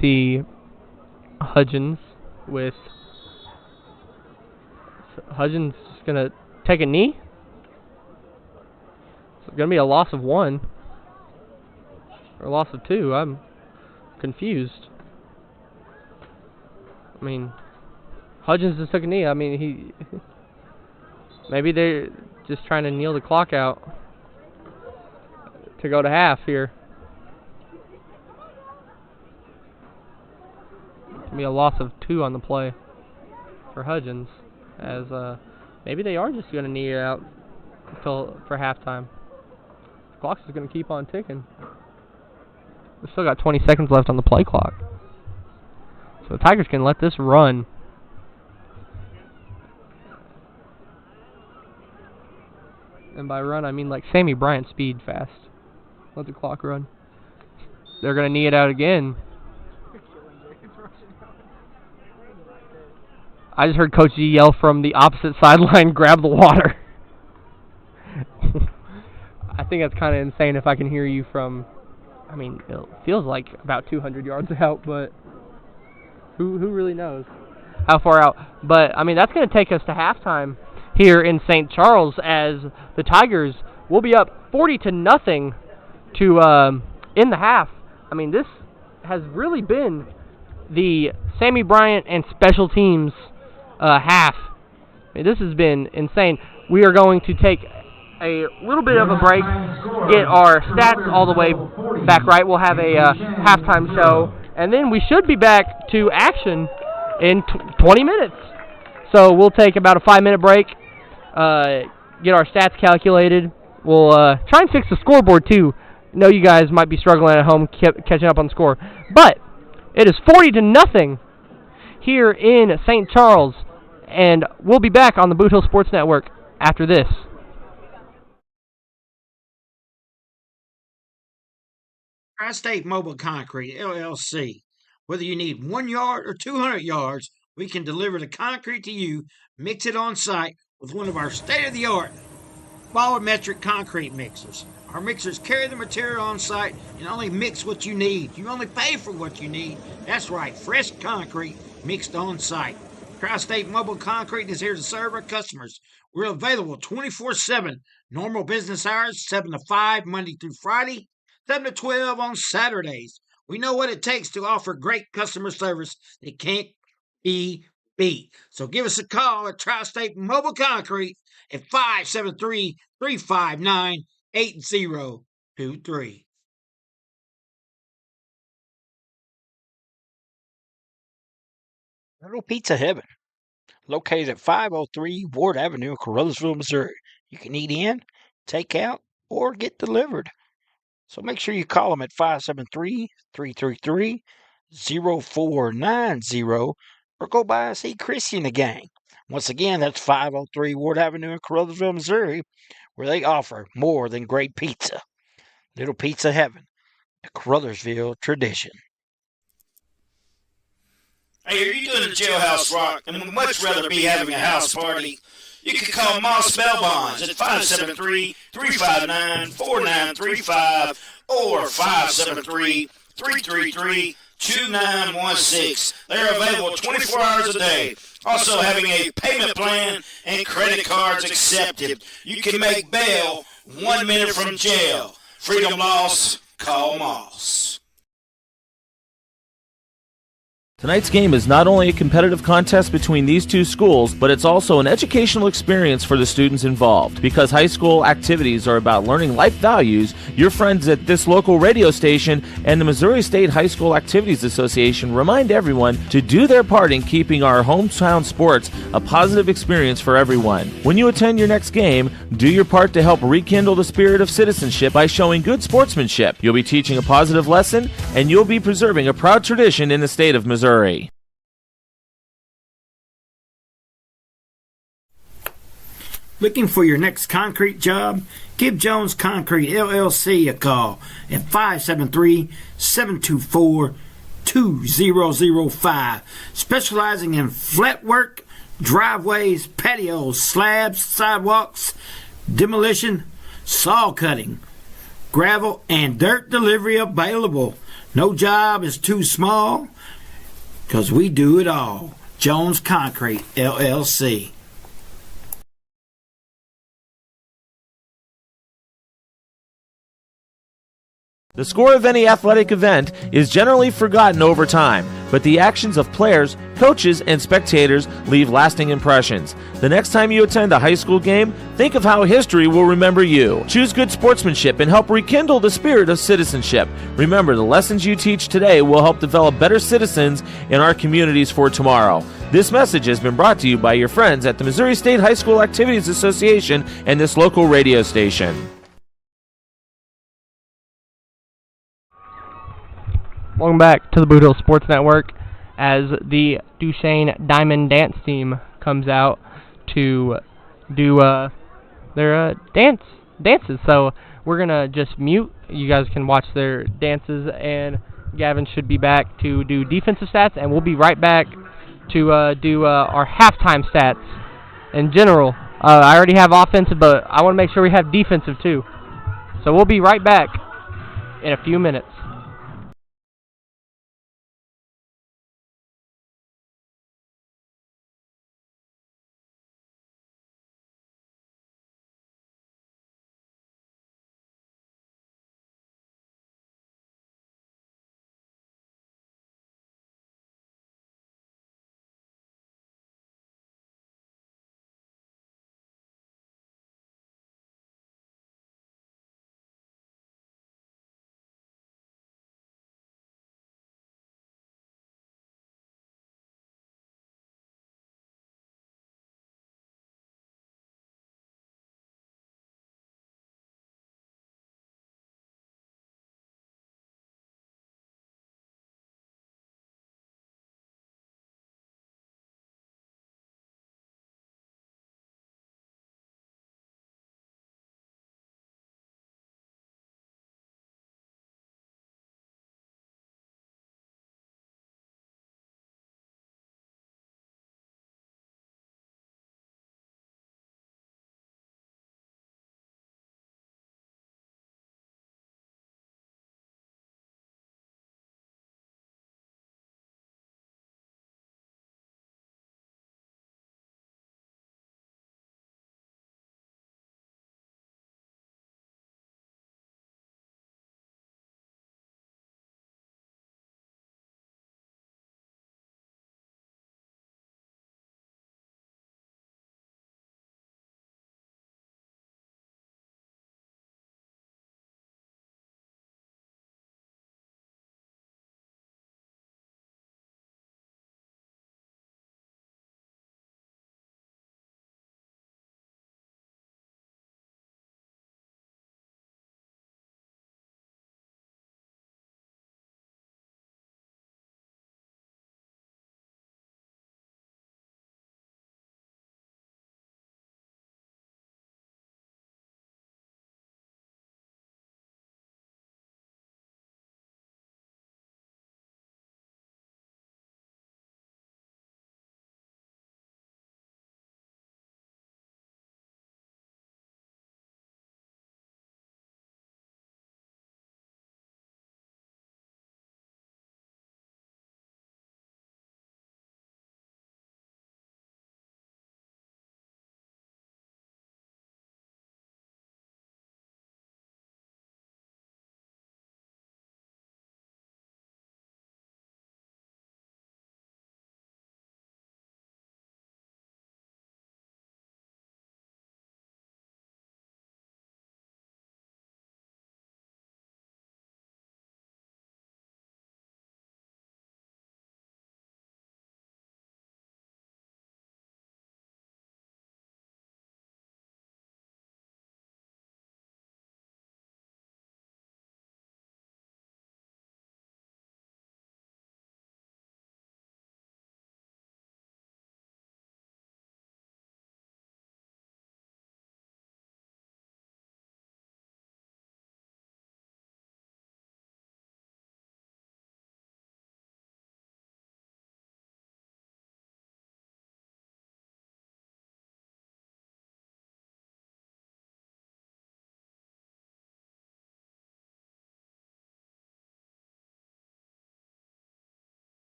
See Hudgens with Hudgens gonna take a knee. It's gonna be a loss of 1 or a loss of 2. I'm confused. I mean, Hudgens just took a knee. I mean, maybe they're just trying to kneel the clock out to go to half here. Be a loss of 2 on the play for Hudgens, as maybe they are just going to knee it out for halftime. The clock is going to keep on ticking. We've still got 20 seconds left on the play clock, so the Tigers can let this run. And by run, I mean like Sammy Bryant speed fast. Let the clock run. They're going to knee it out again. I just heard Coach G yell from the opposite sideline, grab the water. I think that's kind of insane if I can hear you from, I mean, it feels like about 200 yards out, but who really knows how far out. But, I mean, that's going to take us to halftime here in St. Charles, as the Tigers will be up 40-0 to in the half. I mean, this has really been the Sammy Bryant and special teams half. I mean, this has been insane. We are going to take a little bit of a break, get our stats all the way back right. We'll have a halftime show, and then we should be back to action in 20 minutes. So we'll take about a 5-minute break, get our stats calculated. We'll try and fix the scoreboard too. I know you guys might be struggling at home catching up on the score, but it is 40-0 here in St. Charles, and we'll be back on the Boot Hill Sports Network after this. Tri-State Mobile Concrete, LLC. Whether you need 1 yard or 200 yards, we can deliver the concrete to you, mix it on site with one of our state-of-the-art volumetric concrete mixers. Our mixers carry the material on site and only mix what you need. You only pay for what you need. That's right, fresh concrete mixed on site. Tri-State Mobile Concrete is here to serve our customers. We're available 24/7. Normal business hours, 7 to 5, Monday through Friday, 7 to 12 on Saturdays. We know what it takes to offer great customer service that can't be beat. So give us a call at Tri-State Mobile Concrete at 573-359-8023. Little Pizza Heaven, located at 503 Ward Avenue in Carruthersville, Missouri. You can eat in, take out, or get delivered. So make sure you call them at 573-333-0490 or go by and see Chrissy and the gang. Once again, that's 503 Ward Avenue in Carruthersville, Missouri, where they offer more than great pizza. Little Pizza Heaven, the Carruthersville tradition. Hey, are you doing a jailhouse rock and would much rather be having a house party? You can call Moss Bell Bonds at 573-359-4935 or 573-333-2916. They're available 24 hours a day. Also having a payment plan and credit cards accepted. You can make bail 1 minute from jail. Freedom lost, call Moss. Tonight's game is not only a competitive contest between these two schools, but it's also an educational experience for the students involved. Because high school activities are about learning life values, your friends at this local radio station and the Missouri State High School Activities Association remind everyone to do their part in keeping our hometown sports a positive experience for everyone. When you attend your next game, do your part to help rekindle the spirit of citizenship by showing good sportsmanship. You'll be teaching a positive lesson, and you'll be preserving a proud tradition in the state of Missouri. Looking for your next concrete job? Give Jones Concrete LLC a call at 573-724-2005. Specializing in flat work, driveways, patios, slabs, sidewalks, demolition, saw cutting, gravel, and dirt delivery available. No job is too small, because we do it all. Jones Concrete, LLC. The score of any athletic event is generally forgotten over time, but the actions of players, coaches, and spectators leave lasting impressions. The next time you attend a high school game, think of how history will remember you. Choose good sportsmanship and help rekindle the spirit of citizenship. Remember, the lessons you teach today will help develop better citizens in our communities for tomorrow. This message has been brought to you by your friends at the Missouri State High School Activities Association and this local radio station. Welcome back to the Boot Hill Sports Network as the Duchesne Diamond Dance Team comes out to do their dances. So we're going to just mute. You guys can watch their dances, and Gavin should be back to do defensive stats, and we'll be right back to do our halftime stats in general. I already have offensive, but I want to make sure we have defensive too. So we'll be right back in a few minutes.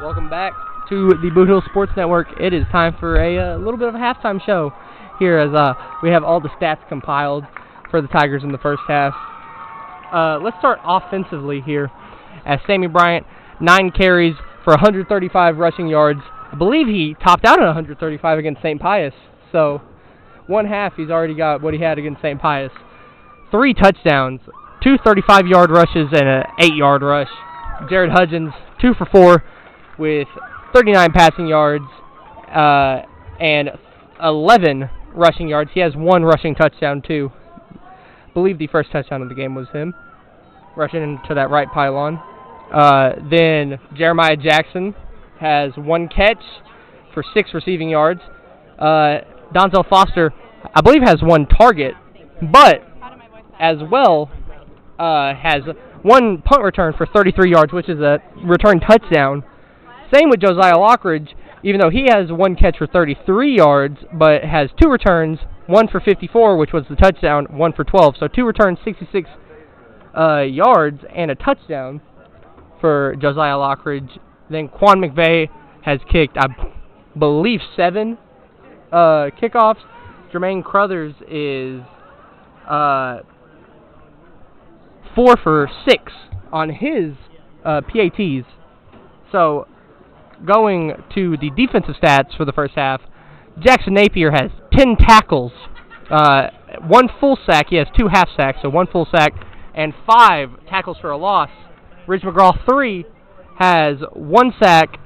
Welcome back to the Boot Hill Sports Network. It is time for a little bit of a halftime show here as we have all the stats compiled for the Tigers in the first half. Let's start offensively here as Sammy Bryant, 9 carries for 135 rushing yards. I believe he topped out at 135 against St. Pius. So, one half he's already got what he had against St. Pius. 3 touchdowns, 2 35-yard rushes, and an 8-yard rush. Jared Hudgens, 2 for 4 with 39 passing yards and 11 rushing yards. He has 1 rushing touchdown, too. I believe the first touchdown of the game was him rushing into that right pylon. Then Jeremiah Jackson has 1 catch for 6 receiving yards. Donzel Foster, I believe, has 1 target, but as well has 1 punt return for 33 yards, which is a return touchdown. Same with Josiah Lockridge, even though he has 1 catch for 33 yards, but has 2 returns, 1 for 54, which was the touchdown, 1 for 12. So 2 returns, 66 yards, and a touchdown for Josiah Lockridge. Then Quan McVeigh has kicked, I believe, 7 kickoffs. Jermaine Crothers is 4 for 6 on his PATs. So, going to the defensive stats for the first half, Jackson Napier has 10 tackles, 1 full sack. He has 2 half sacks, so 1 full sack, and 5 tackles for a loss. Rich McGraw, 3, has 1 sack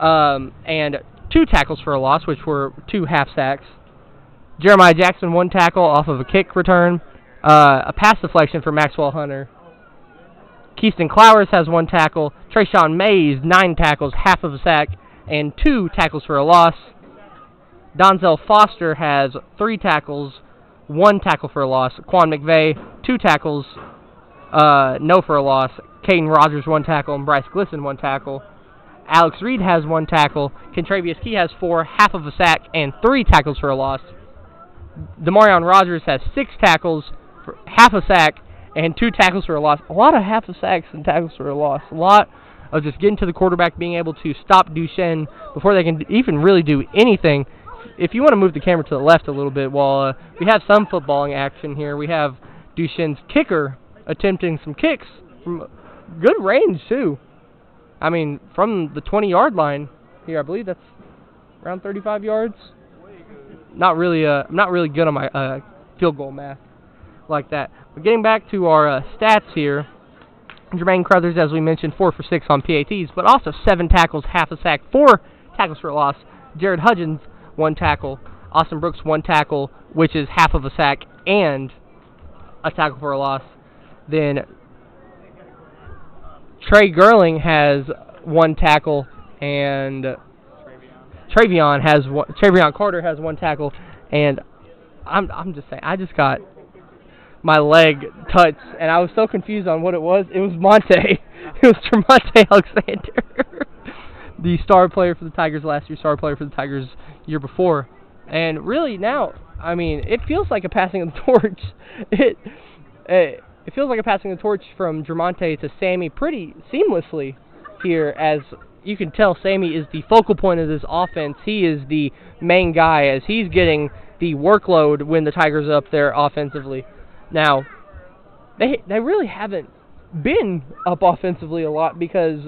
and 2 tackles for a loss, which were 2 half sacks. Jeremiah Jackson, 1 tackle off of a kick return, a pass deflection for Maxwell Hunter. Keyston Clowers has 1 tackle. Trayshawn Mays, 9 tackles, half of a sack, and 2 tackles for a loss. Donzel Foster has 3 tackles, 1 tackle for a loss. Quan McVeigh, 2 tackles, no for a loss. Caden Rogers, 1 tackle, and Bryce Glisson, 1 tackle. Alex Reed has 1 tackle. Kentravius Key has 4, half of a sack, and 3 tackles for a loss. Demarion Rogers has 6 tackles, for half a sack, and 2 tackles for a loss. A lot of half a sacks and tackles for a loss. A lot of just getting to the quarterback, being able to stop Duchesne before they can even really do anything. If you want to move the camera to the left a little bit, while we have some footballing action here, we have Duchesne's kicker attempting some kicks from good range, too. I mean, from the 20-yard line here, I believe that's around 35 yards. Not really, I'm not really good on my field goal math like that. But getting back to our stats here, Jermaine Crothers, as we mentioned, 4 for 6 on PATs, but also 7 tackles, half a sack, 4 tackles for a loss. Jared Hudgens, 1 tackle. Austin Brooks, 1 tackle, which is half of a sack and a tackle for a loss. Then Trey Gerling has 1 tackle, and Travion Carter has 1 tackle, and I'm just saying, I just got my leg touched, and I was so confused on what it was. It was Monte. It was Tremonte Alexander, the star player for the Tigers last year, star player for the Tigers year before. And really now, I mean, it feels like a passing of the torch. It feels like a passing of the torch from Tremonte to Sammy pretty seamlessly here, as you can tell Sammy is the focal point of this offense. He is the main guy, as he's getting the workload when the Tigers are up there offensively. Now, they really haven't been up offensively a lot because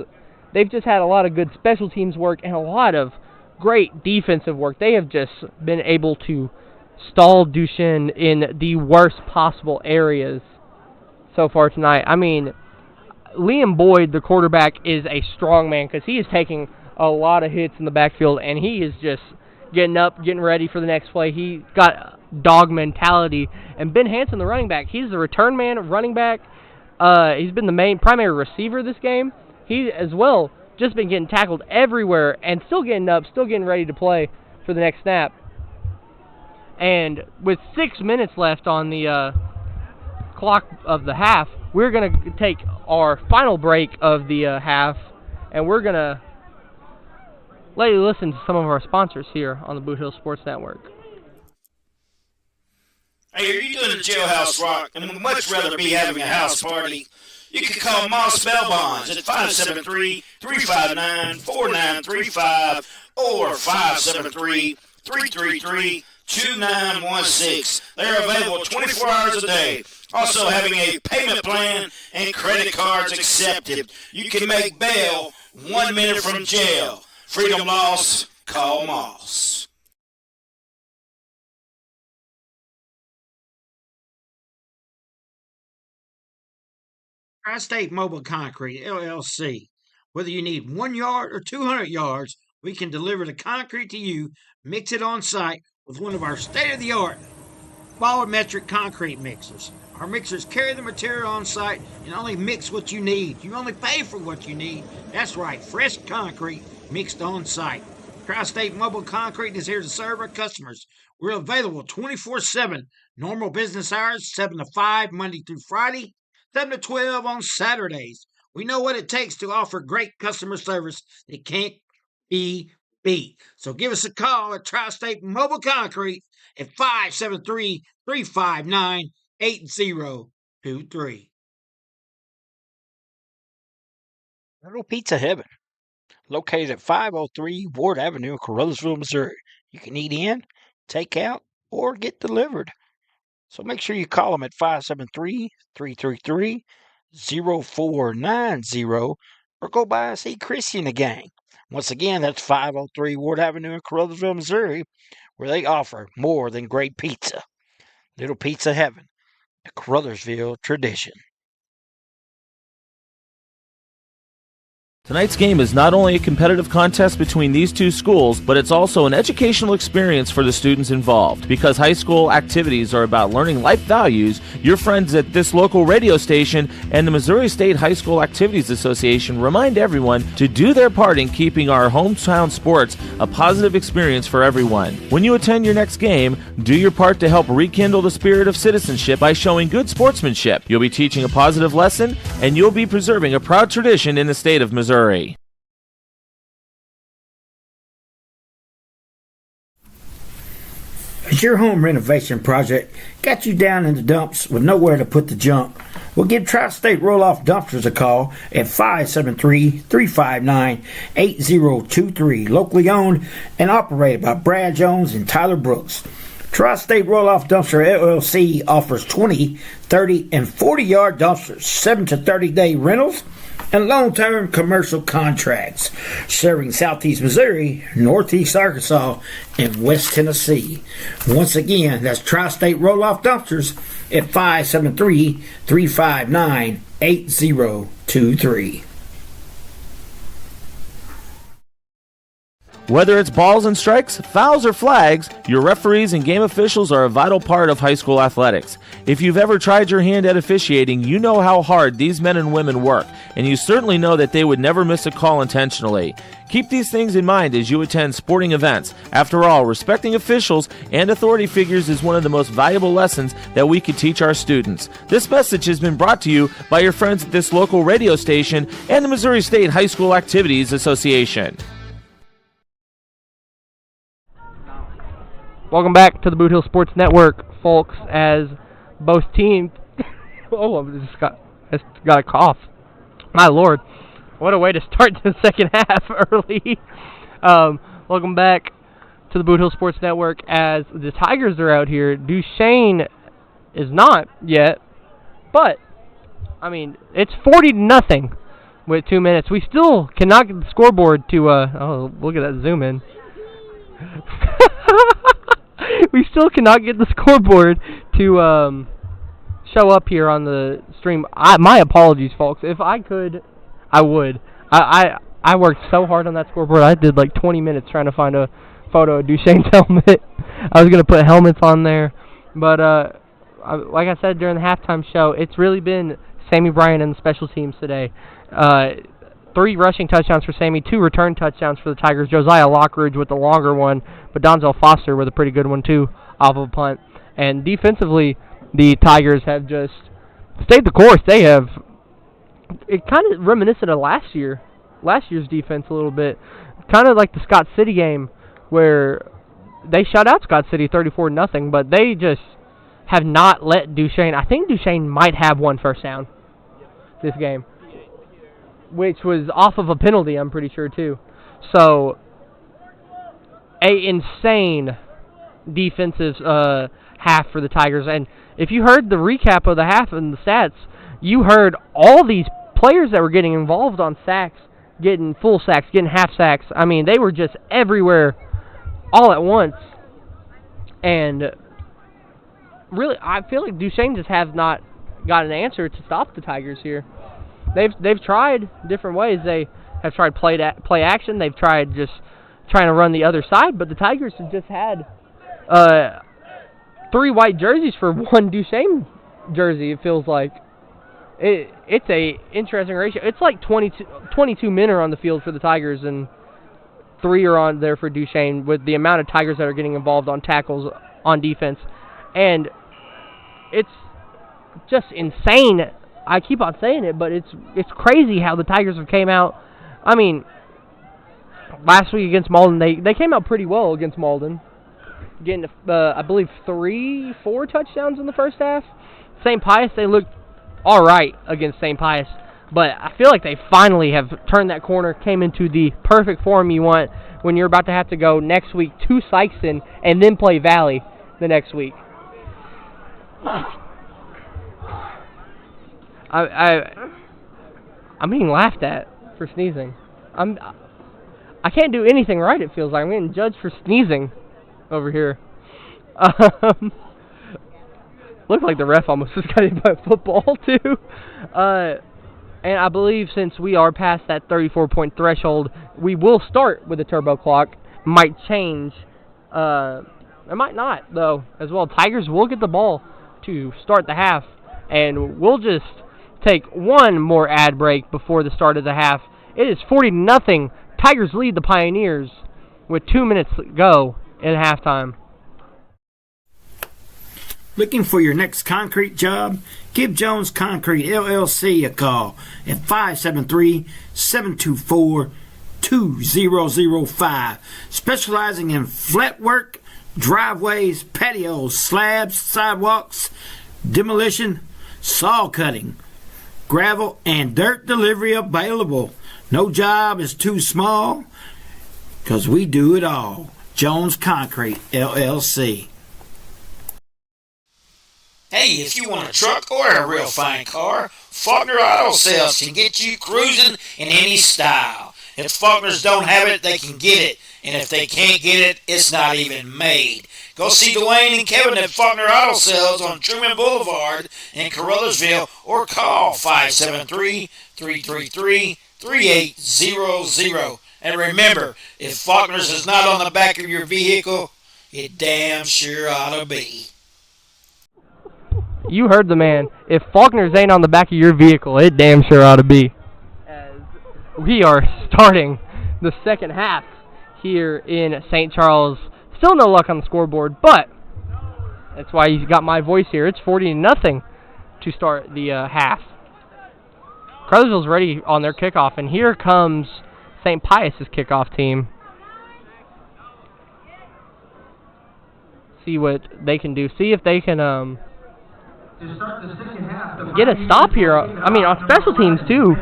they've just had a lot of good special teams work and a lot of great defensive work. They have just been able to stall Duchesne in the worst possible areas so far tonight. I mean, Liam Boyd, the quarterback, is a strong man because he is taking a lot of hits in the backfield, and he is just getting up, getting ready for the next play. He got dog mentality. And Ben Hansen, the running back, he's the return man, running back. He's been the main primary receiver this game. He, as well, just been getting tackled everywhere and still getting up, still getting ready to play for the next snap. And with 6 minutes left on the clock of the half, we're going to take our final break of the half, and we're going to let you listen to some of our sponsors here on the Boot Hill Sports Network. Hey, are you doing a jailhouse rock and would much rather be having a house party? You can call Moss Bell Bonds at 573-359-4935 or 573-333-2916. They're available 24 hours a day. Also having a payment plan and credit cards accepted. You can make bail 1 minute from jail. Freedom lost, call Moss. Tri-State Mobile Concrete, LLC. Whether you need 1 yard or 200 yards, we can deliver the concrete to you, mix it on site with one of our state-of-the-art volumetric concrete mixers. Our mixers carry the material on site and only mix what you need. You only pay for what you need. That's right, fresh concrete mixed on site. Tri-State Mobile Concrete is here to serve our customers. We're available 24/7, normal business hours, 7 to 5, Monday through Friday, 7 to 12 on Saturdays. We know what it takes to offer great customer service that can't be beat. So give us a call at Tri-State Mobile Concrete at 573-359-8023. Little Pizza Heaven, located at 503 Ward Avenue in Carruthersville, Missouri. You can eat in, take out, or get delivered. So make sure you call them at 573-333-0490 or go by and see Chrissy and the gang. Once again, that's 503 Ward Avenue in Carruthersville, Missouri, where they offer more than great pizza. Little Pizza Heaven, a Carruthersville tradition. Tonight's game is not only a competitive contest between these two schools, but it's also an educational experience for the students involved. Because high school activities are about learning life values, your friends at this local radio station and the Missouri State High School Activities Association remind everyone to do their part in keeping our hometown sports a positive experience for everyone. When you attend your next game, do your part to help rekindle the spirit of citizenship by showing good sportsmanship. You'll be teaching a positive lesson, and you'll be preserving a proud tradition in the state of Missouri. Has your home renovation project got you down in the dumps with nowhere to put the junk? Well, give Tri-State Roll-Off Dumpsters a call at 573-359-8023. Locally owned and operated by Brad Jones and Tyler Brooks. Tri-State Roll-Off Dumpster LLC offers 20, 30, and 40-yard dumpsters, 7 to 30-day rentals, and long-term commercial contracts, serving Southeast Missouri, Northeast Arkansas, and West Tennessee. Once again, that's Tri-State Roll-Off Dumpsters at 573-359-8023. Whether it's balls and strikes, fouls, or flags, your referees and game officials are a vital part of high school athletics. If you've ever tried your hand at officiating, you know how hard these men and women work, and you certainly know that they would never miss a call intentionally. Keep these things in mind as you attend sporting events. After all, respecting officials and authority figures is one of the most valuable lessons that we could teach our students. This message has been brought to you by your friends at this local radio station and the Missouri State High School Activities Association. Welcome back to the Boot Hill Sports Network, folks, as both teams... oh, I just got a cough. My Lord. What a way to start the second half early. Welcome back to the Boot Hill Sports Network as the Tigers are out here. Duchesne is not yet, but, I mean, it's 40-0 with 2 minutes. We still cannot get the scoreboard to, oh, look at that zoom in. We still cannot get the scoreboard to show up here on the stream. My apologies, folks. If I could, I would. I worked so hard on that scoreboard. I did like 20 minutes trying to find a photo of Duchesne's helmet. I was going to put helmets on there. But like I said during the halftime show, it's really been Sammy Bryant and the special teams today. 3 rushing touchdowns for Sammy, 2 return touchdowns for the Tigers. Josiah Lockridge with the longer one, but Donzel Foster with a pretty good one too, off of a punt. And defensively, the Tigers have just stayed the course. They have, it kind of reminiscent of last year's defense a little bit. Kind of like the Scott City game where they shut out Scott City 34-0, but they just have not let Duchesne. I think Duchesne might have one first down this game, which was off of a penalty, I'm pretty sure, too. So, a insane defensive half for the Tigers. And if you heard the recap of the half and the stats, you heard all these players that were getting involved on sacks, getting full sacks, getting half sacks. I mean, they were just everywhere all at once. And really, I feel like Duchesne just has not got an answer to stop the Tigers here. They've tried different ways. They have tried play action. They've tried just trying to run the other side, but the Tigers have just had 3 white jerseys for 1 Duchesne jersey, it feels like. It's a interesting ratio. It's like 22 men are on the field for the Tigers, and 3 are on there for Duchesne, with the amount of Tigers that are getting involved on tackles on defense. And it's just insane. I keep on saying it, but it's crazy how the Tigers have came out. I mean, last week against Malden, they came out pretty well against Malden, getting, I believe, 3-4 touchdowns in the first half. St. Pius, they looked all right against St. Pius, but I feel like they finally have turned that corner, came into the perfect form you want when you're about to have to go next week to Sykeston and then play Valley the next week. I'm being laughed at for sneezing. I can't do anything right, it feels like. I'm getting judged for sneezing over here. Looked like the ref almost just got hit by a football, too. And I believe since we are past that 34-point threshold, we will start with a turbo clock. Might change. It might not, though, as well. Tigers will get the ball to start the half, and we'll just take one more ad break before the start of the half. It is 40-0. Tigers lead the Pioneers with 2 minutes to go in halftime. Looking for your next concrete job? Give Jones Concrete LLC a call at 573-724-2005. Specializing in flat work, driveways, patios, slabs, sidewalks, demolition, saw cutting, gravel, and dirt delivery available. No job is too small, because we do it all. Jones Concrete LLC. Hey, if you want a truck or a real fine car, Faulkner Auto Sales can get you cruising in any style. If Faulkners don't have it, they can get it. And if they can't get it, it's not even made. Go see Dwayne and Kevin at Faulkner Auto Sales on Truman Boulevard in Caruthersville, or call 573-333-3800. And remember, if Faulkner's is not on the back of your vehicle, it damn sure ought to be. You heard the man. If Faulkner's ain't on the back of your vehicle, it damn sure ought to be. As we are starting the second half here in St. Charles. Still no luck on the scoreboard, but that's why you got my voice here. It's 40-0 to start the half. Caruthersville's ready on their kickoff, and here comes St. Pius's kickoff team. See what they can do. See if they can get a stop here. I mean, on special teams, too.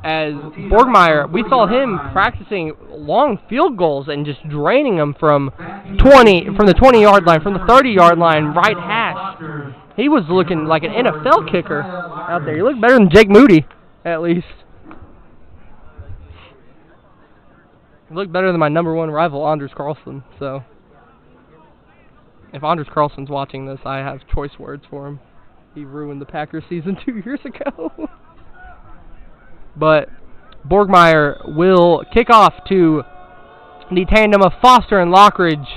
As Borgmeyer, we saw him practicing long field goals and just draining them from the 20-yard line, from the 30-yard line, right hash. He was looking like an NFL kicker out there. He looked better than Jake Moody, at least. He looked better than my number 1 rival, Anders Carlson. So, if Anders Carlson's watching this, I have choice words for him. He ruined the Packers season 2 years ago. But Borgmeyer will kick off to the tandem of Foster and Lockridge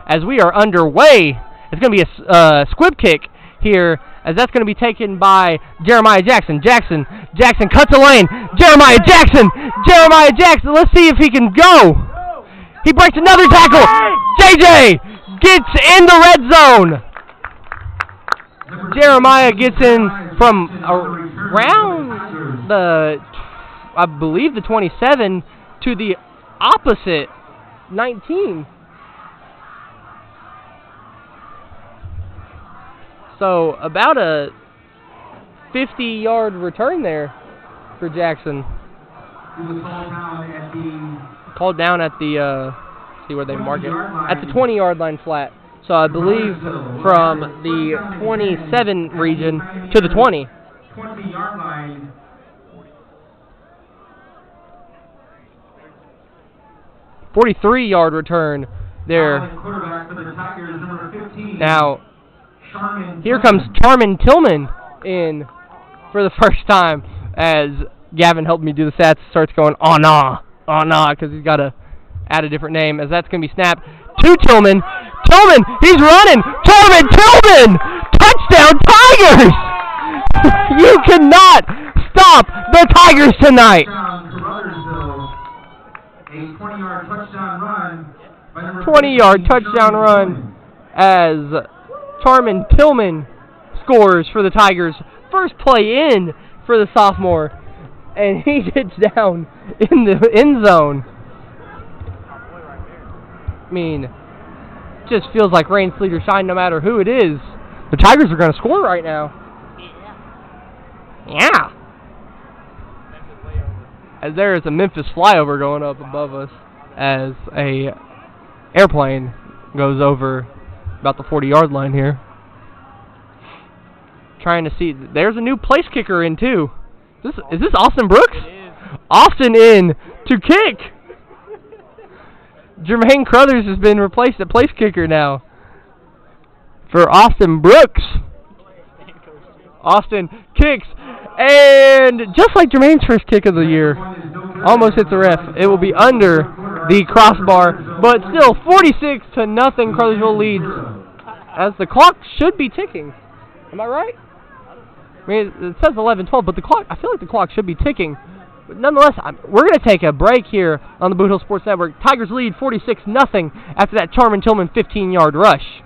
as we are underway. It's going to be a squib kick here, as that's going to be taken by Jeremiah Jackson. Jackson cuts a lane. Jeremiah Jackson. Let's see if he can go. He breaks another tackle. JJ gets in the red zone. Jeremiah gets in from around I believe the 27 to the opposite 19. So about a 50-yard return there for Jackson. He was Called down at the, see where they mark it, at the 20-yard line flat. So I believe from the 27 region to the 20. 20-yard line. 43-yard return there. Quarterback for the Tigers, number 15. Now, here comes Charmin Tillman in for the first time as Gavin helped me do the stats. Starts going, oh, nah, because he's got to add a different name, as that's going to be snapped to Tillman. Tillman, he's running. Tillman, touchdown Tigers! You cannot stop the Tigers tonight. A 20-yard touchdown run. 20-yard touchdown run as Charmin Tillman scores for the Tigers. First play in for the sophomore, and he gets down in the end zone. I mean, just feels like rain, sleet, or shine no matter who it is. The Tigers are going to score right now. Yeah. As there is a Memphis flyover going up above us as a airplane goes over about the 40-yard line here. Trying to see, there's a new place kicker in too. Is this Austin Brooks? Austin in to kick. Jermaine Crothers has been replaced at place kicker now for Austin Brooks. Austin kicks, and just like Jermaine's first kick of the year, almost hits the ref. It will be under the crossbar, but still 46-0 Crothersville leads as the clock should be ticking. Am I right? I mean, it says 11-12, but the clock, I feel like the clock should be ticking. But nonetheless, we're going to take a break here on the Boot Hill Sports Network. Tigers lead 46-0 after that Charmin Tillman 15-yard rush.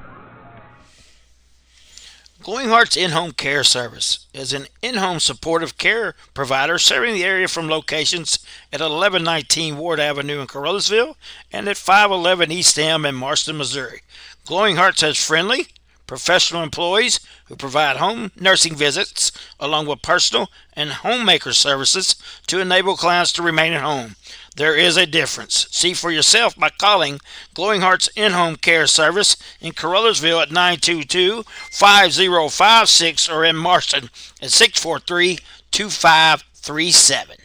Glowing Hearts In-Home Care Service is an in-home supportive care provider serving the area from locations at 1119 Ward Avenue in Carruthersville and at 511 East M in Marston, Missouri. Glowing Hearts has friendly, professional employees who provide home nursing visits along with personal and homemaker services to enable clients to remain at home. There is a difference. See for yourself by calling Glowing Hearts In-Home Care Service in Carruthersville at 922-5056 or in Marston at 643-2537.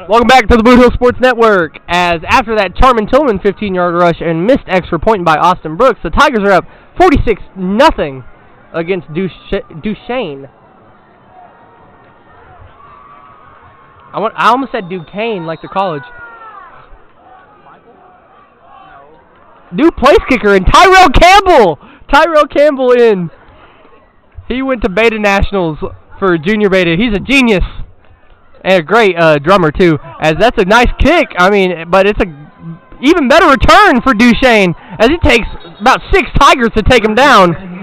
Welcome back to the Boot Hill Sports Network. As after that Charmin Tillman 15-yard rush and missed extra point by Austin Brooks, the Tigers are up 46-0 against Duchesne. I almost said Duquesne, like the college. New place kicker in Tyrell Campbell. Tyrell Campbell in. He went to Beta Nationals for Junior Beta. He's a genius. And a great drummer, too. As that's a nice kick. I mean, but it's a even better return for Duchesne, as it takes about 6 Tigers to take him down.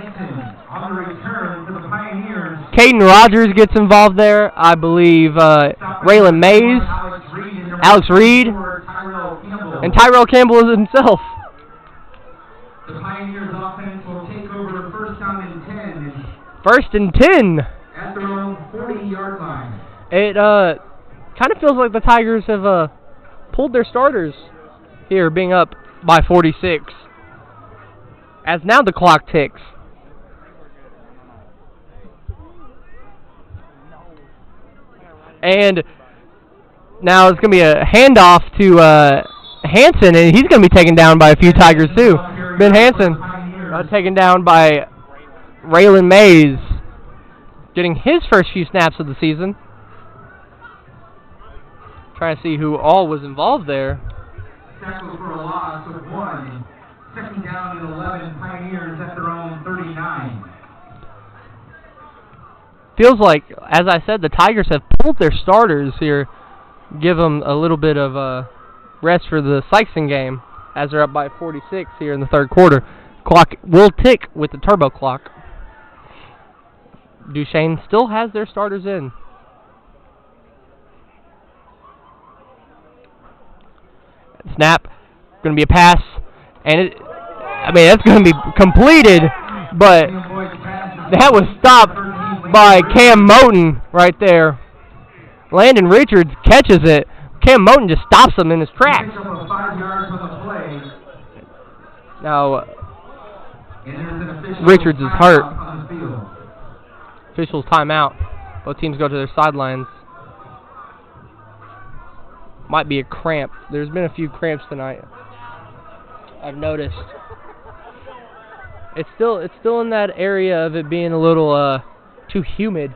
Caden Rogers gets involved there. I believe Raylan Mays, Alex Reed, and Tyrell Campbell is himself. The Pioneers offense will take over first down and 10. First and 10. At their own 40-yard line. It kind of feels like the Tigers have pulled their starters here, being up by 46. As now the clock ticks. And now it's going to be a handoff to Hanson, and he's going to be taken down by a few Tigers too. Ben Hanson taken down by Raylan Mays, getting his first few snaps of the season. Trying to see who all was involved there. Tackles for a loss of 1. Second down and 11. Pioneers at their own 39. Feels like, as I said, the Tigers have pulled their starters here. Give them a little bit of rest for the Sykeston game, as they're up by 46 here in the third quarter. Clock will tick with the turbo clock. Duchesne still has their starters in. Snap, going to be a pass, and I mean, that's going to be completed, but that was stopped by Cam Moten right there. Landon Richards catches it. Cam Moten just stops him in his tracks. Now, Richards is hurt. Officials timeout. Both teams go to their sidelines. Might be a cramp. There's been a few cramps tonight, I've noticed. It's still in that area of it being a little too humid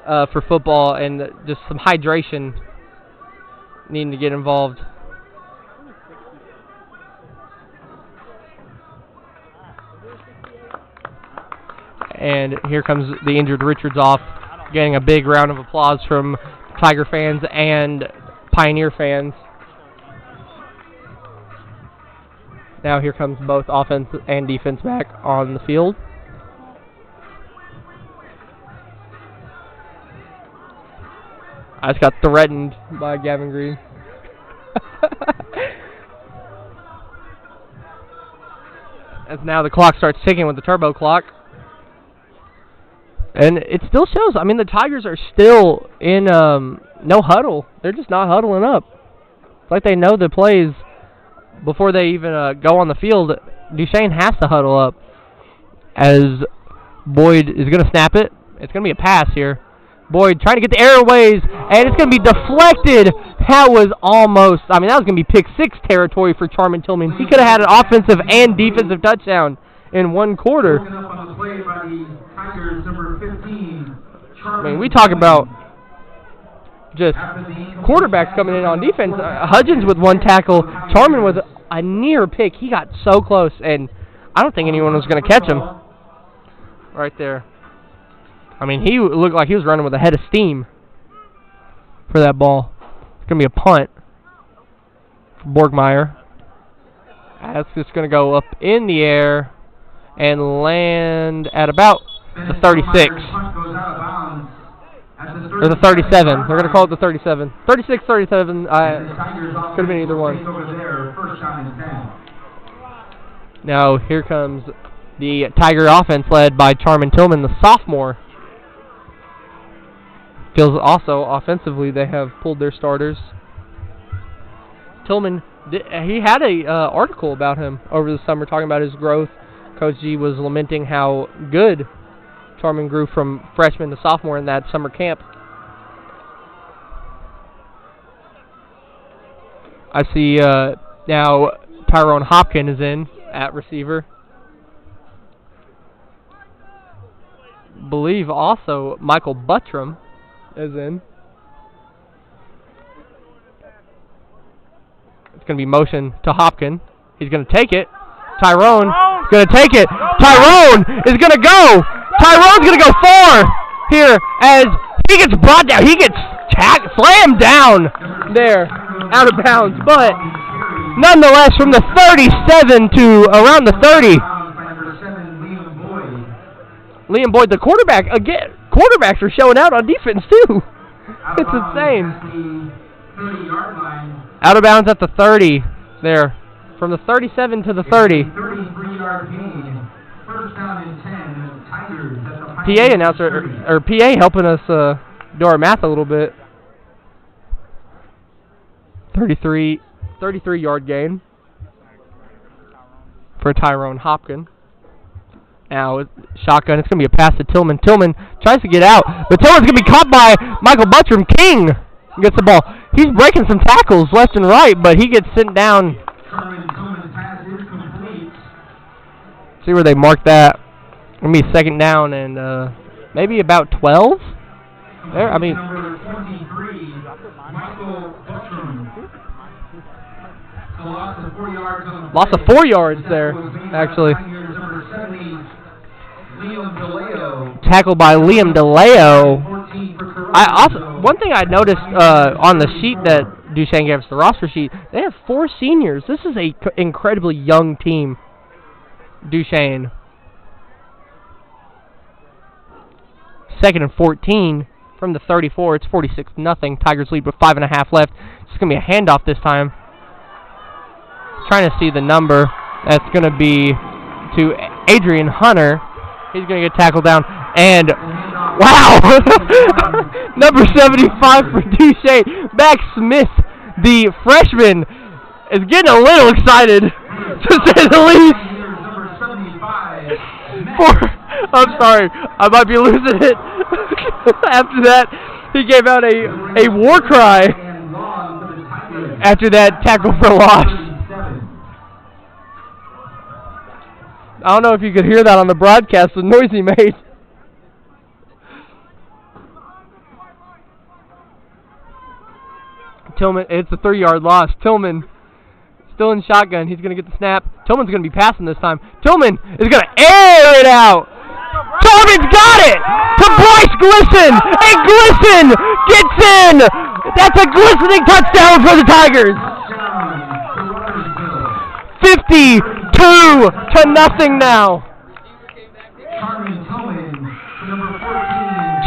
for football, and just some hydration needing to get involved. And here comes the injured Richards off, getting a big round of applause from Tiger fans and Pioneer fans. Now here comes both offense and defense back on the field. I just got threatened by Gavin Green. As now the clock starts ticking with the turbo clock. And it still shows. I mean, the Tigers are still in no huddle. They're just not huddling up. It's like they know the plays before they even go on the field. Duchesne has to huddle up, as Boyd is going to snap it. It's going to be a pass here. Boyd trying to get the airways, and it's going to be deflected. That was almost, I mean, that was going to be pick six territory for Charmin Tillman. He could have had an offensive and defensive touchdown in one quarter. I mean, we talk about just quarterbacks coming in on defense. Hudgens with one tackle, Charmin with a near pick. He got so close, and I don't think anyone was going to catch him right there. I mean, he looked like he was running with a head of steam for that ball. It's going to be a punt for Borgmeyer. That's just going to go up in the air and land at about the 36. Or the 37. They're going to call it the 37. 36, 37. Could have been either one. Now, here comes the Tiger offense led by Charmin Tillman, the sophomore. Feels also offensively they have pulled their starters. Tillman, he had a article about him over the summer talking about his growth. Coach G was lamenting how good Charmin grew from freshman to sophomore in that summer camp. I see now Tyrone Hopkins is in at receiver. Believe also Michael Buttram is in. It's going to be motion to Hopkins. He's going to take it. Tyrone is going to take it. Tyrone is going to go. Tyrone's going to go 4 here as he gets brought down. He gets slammed down there out of bounds. But nonetheless, from the 37 to around the 30. Liam Boyd, the quarterback, again, quarterbacks are showing out on defense too. It's insane. Out of bounds at the 30 there. From the 37 to the 30. 33-yard gain. First down and 10. Tigers at the PA announcer, or PA helping us do our math a little bit. 33-yard gain for Tyrone Hopkins. Now, shotgun, it's going to be a pass to Tillman. Tillman tries to get out, but Tillman's going to be caught by Michael Buttram. King gets the ball. He's breaking some tackles left and right, but he gets sent down. See where they mark that. It's going to be a second down and maybe about 12. There, I mean. Lost of 4 yards there, actually. Tackled by Liam DeLeo. One thing I noticed on the sheet that Duchesne gave us, the roster sheet, they have 4 seniors. This is a incredibly young team, Duchesne. 2nd and 14 from the 34. It's 46-0. Tigers lead with 5.5 left. It's going to be a handoff this time. Trying to see the number. That's going to be to Adrian Hunter. He's going to get tackled down. And, wow! Number 75 for Duchesne. Max Smith, the freshman, is getting a little excited, to say the least. I'm sorry, I might be losing it. After that, he gave out a war cry after that tackle for loss. I don't know if you could hear that on the broadcast, the noise he made. Tillman, it's a 3-yard loss. Tillman still in shotgun. He's going to get the snap. Tillman's going to be passing this time. Tillman is going to air it out. Tillman's got it to Bryce Glisson. And Glisson gets in. That's a glistening touchdown for the Tigers. 52-0 now.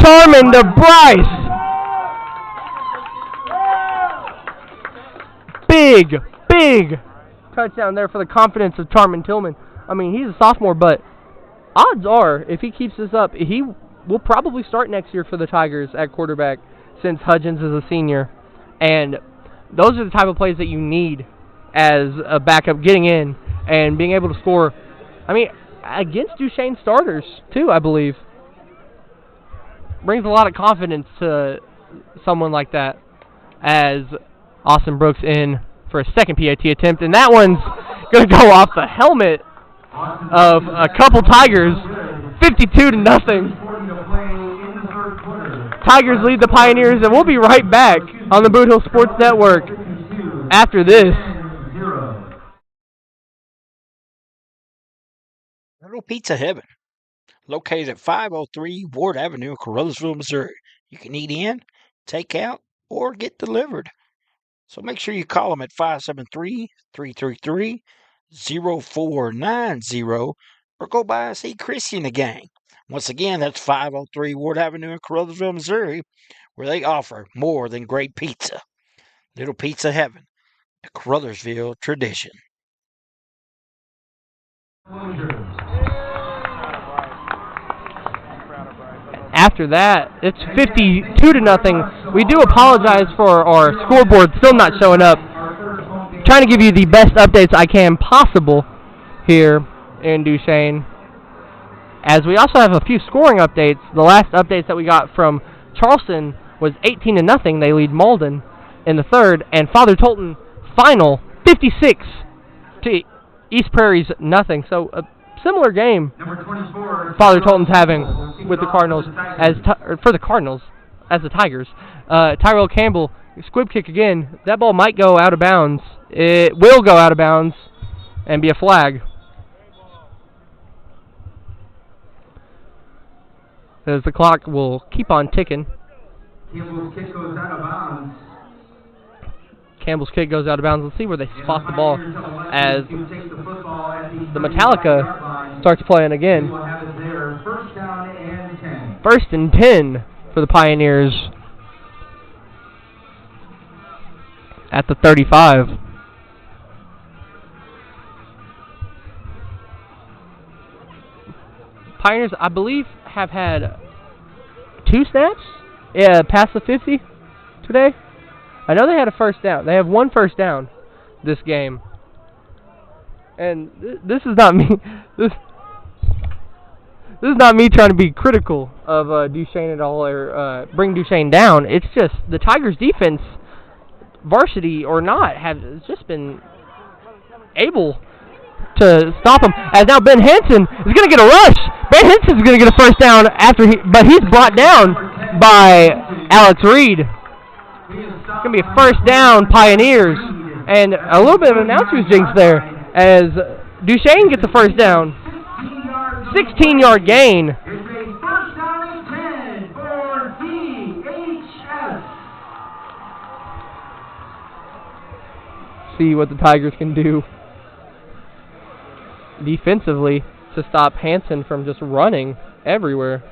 Charman to Bryce. Big touchdown there for the confidence of Charman Tillman. I mean, he's a sophomore, but odds are, if he keeps this up, he will probably start next year for the Tigers at quarterback since Hudgens is a senior. And those are the type of plays that you need as a backup, getting in and being able to score. I mean, against Duchesne starters, too, I believe. Brings a lot of confidence to someone like that, as Austin Brooks in for a second PAT attempt, and that one's going to go off the helmet of a couple Tigers, 52-0. Tigers lead the Pioneers, and we'll be right back on the Boot Hill Sports Network after this. Little Pizza Heaven, located at 503 Ward Avenue in Carruthersville, Missouri. You can eat in, take out, or get delivered. So make sure you call them at 573-333-0490 or go by and see Chrissy and the gang. Once again, that's 503 Ward Avenue in Carruthersville, Missouri, where they offer more than great pizza. Little Pizza Heaven, a Carruthersville tradition. After that, it's 52-0. We do apologize for our scoreboard still not showing up. Trying to give you the best updates I can possible here in Duchesne. As we also have a few scoring updates. The last updates that we got from Charleston was 18-0. They lead Malden in the third. And Father Tolton final 56 to East Prairie's nothing. So a similar game Father Tolton's having with the Cardinals for the Cardinals as the Tigers. Tyrell Campbell, squib kick again. That ball might go out of bounds. It will go out of bounds and be a flag. As the clock will keep on ticking. Campbell's kick goes out of bounds. Campbell's kick goes out of bounds. Let's see where they spot the ball as the Metallica starts playing again. First and 10 for the Pioneers at the 35. Pioneers, I believe, have had 2 snaps past the 50 today. I know they had a first down. They have 1 first down this game. And this is not me. This is not me trying to be critical of Duchesne at all or bring Duchesne down. It's just the Tigers' defense, varsity or not, has just been able to stop them. As now Ben Hansen is going to get a rush. Ben Hansen is going to get a first down but he's brought down by Alex Reed. It's going to be a first down, Pioneers. And a little bit of an announcer's jinx there as Duchesne gets a first down. 16-yard gain. It's a first down and 10 for DHS. See what the Tigers can do defensively to stop Hansen from just running everywhere.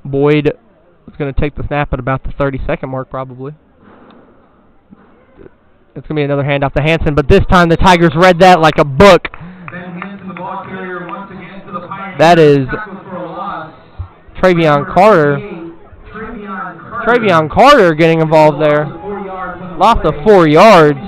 Boyd is going going to take the snap at about the 30-second mark probably. It's going to be another handoff to Hansen, but this time the Tigers read that like a book. That is Travion Carter. Travion Carter getting involved there. Lost of 4 yards.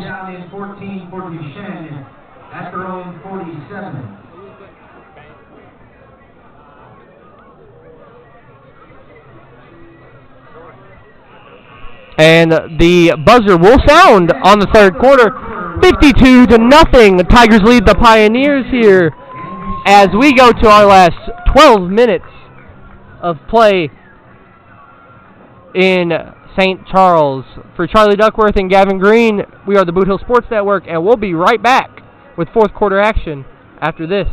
And the buzzer will sound on the third quarter. 52-0. The Tigers lead the Pioneers here as we go to our last 12 minutes of play in St. Charles. For Charlie Duckworth and Gavin Green, we are the Boot Hill Sports Network, and we'll be right back with fourth quarter action after this.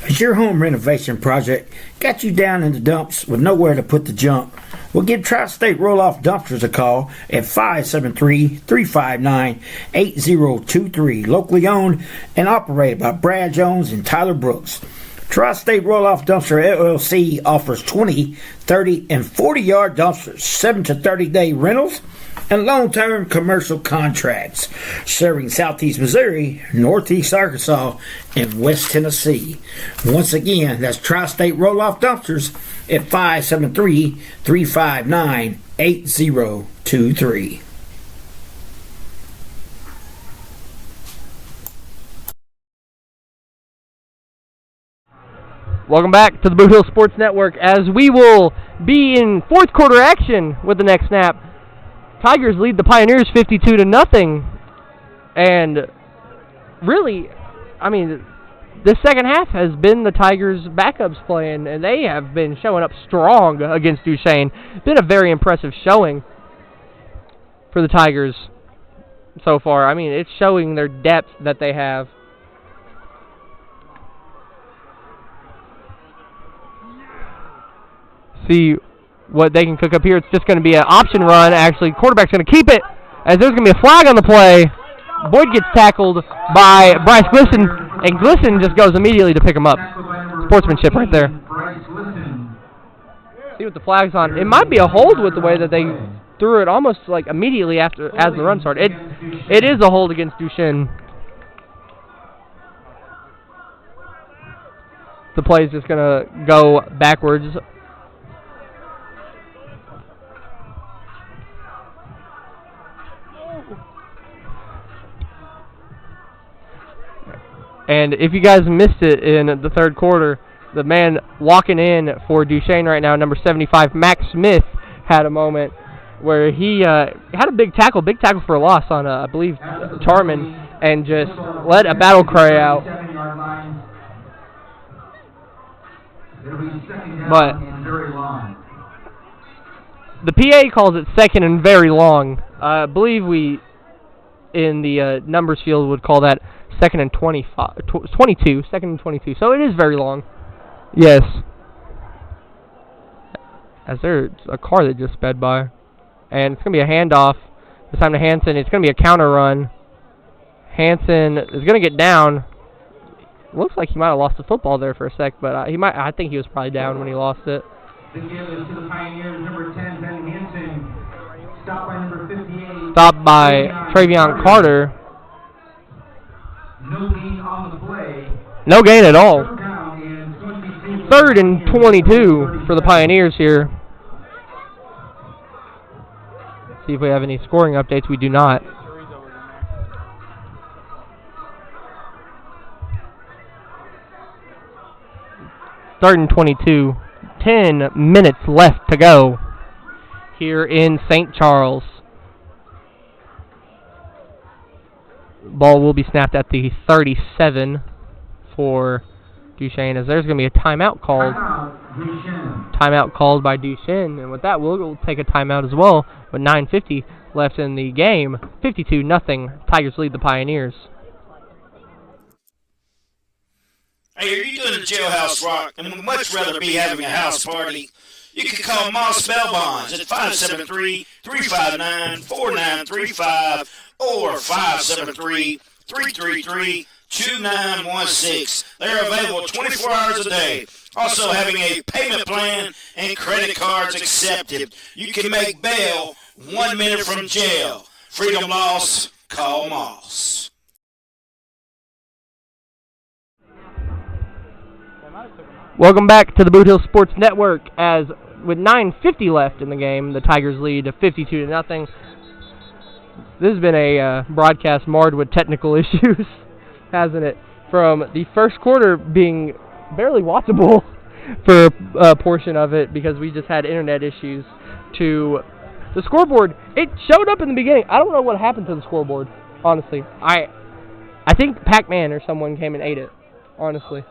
Has your home renovation project got you down in the dumps with nowhere to put the junk? Well, give Tri-State Roll-Off Dumpsters a call at 573-359-8023. Locally owned and operated by Brad Jones and Tyler Brooks. Tri-State Roll-Off Dumpster LLC offers 20, 30, and 40-yard dumpsters, 7 to 30-day rentals, and long-term commercial contracts, serving Southeast Missouri, Northeast Arkansas, and West Tennessee. Once again, that's Tri-State Roll-Off Dumpsters at 573-359-8023. Welcome back to the Boot Hill Sports Network as we will be in fourth quarter action with the next snap. Tigers lead the Pioneers 52-0. And really, I mean, this second half has been the Tigers' backups playing, and they have been showing up strong against Duchesne. Been a very impressive showing for the Tigers so far. I mean, it's showing their depth that they have. See what they can cook up here. It's just going to be an option run. Actually, quarterback's going to keep it as there's going to be a flag on the play. Boyd gets tackled by Bryce Glisson, and Glisson just goes immediately to pick him up. Sportsmanship right there. See what the flag's on. It might be a hold with the way that they threw it almost like immediately after as the run started. It is a hold against Duchesne. The play is just going to go backwards. And if you guys missed it in the third quarter, the man walking in for Duchesne right now, number 75, Max Smith, had a moment where he had a big tackle for a loss on, I believe, Tarman, and just let a battle cry out. But the PA calls it second and very long. I believe we, in the numbers field, would call that second and 22. Second and 22. So it is very long. Yes. As there's a car that just sped by. And it's going to be a handoff. This time to Hansen. It's going to be a counter run. Hansen is going to get down. Looks like he might have lost the football there for a sec, but I think he was probably down when he lost it. The give is to the Pioneers, number 10, Ben Hansen. Stopped by number 58. Stopped by Travion Carter. No gain on the play. No gain at all. Third and 22 for the Pioneers here. See if we have any scoring updates. We do not. Third and 22. 10 minutes left to go here in St. Charles. Ball will be snapped at the 37 for Duchesne, as there's going to be a timeout called. Timeout called by Duchesne, and with that, we'll take a timeout as well. With 9:50 left in the game, 52-0. Tigers lead the Pioneers. Hey, are you doing a jailhouse rock and would much rather be having a house party? You can call Moss Bell Bonds at 573-359-4935 or 573-333-2333. 2916. They're available 24 hours a day. Also having a payment plan and credit cards accepted. You can make bail 1 minute from jail. Freedom loss, call Moss. Welcome back to the Boot Hill Sports Network. As with 9:50 left in the game, the Tigers lead 52-0. This has been a broadcast marred with technical issues, hasn't it? From the first quarter being barely watchable for a portion of it because we just had internet issues, to the scoreboard. It showed up in the beginning. I don't know what happened to the scoreboard, honestly. I think Pac-Man or someone came and ate it, honestly.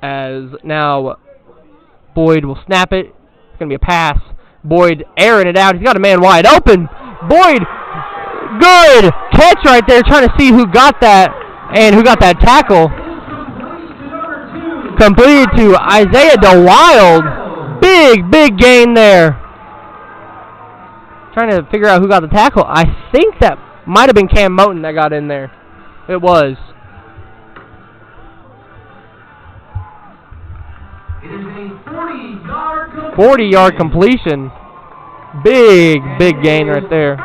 As now Boyd will snap it. It's going to be a pass. Boyd airing it out. He's got a man wide open. Boyd, good catch right there, trying to see who got that and who got that tackle. Completed to Isaiah DeWild. Big gain there. Trying to figure out who got the tackle. I think that might have been Cam Moten that got in there. It was. It is a 40-yard completion. 40-yard completion. Big gain right there.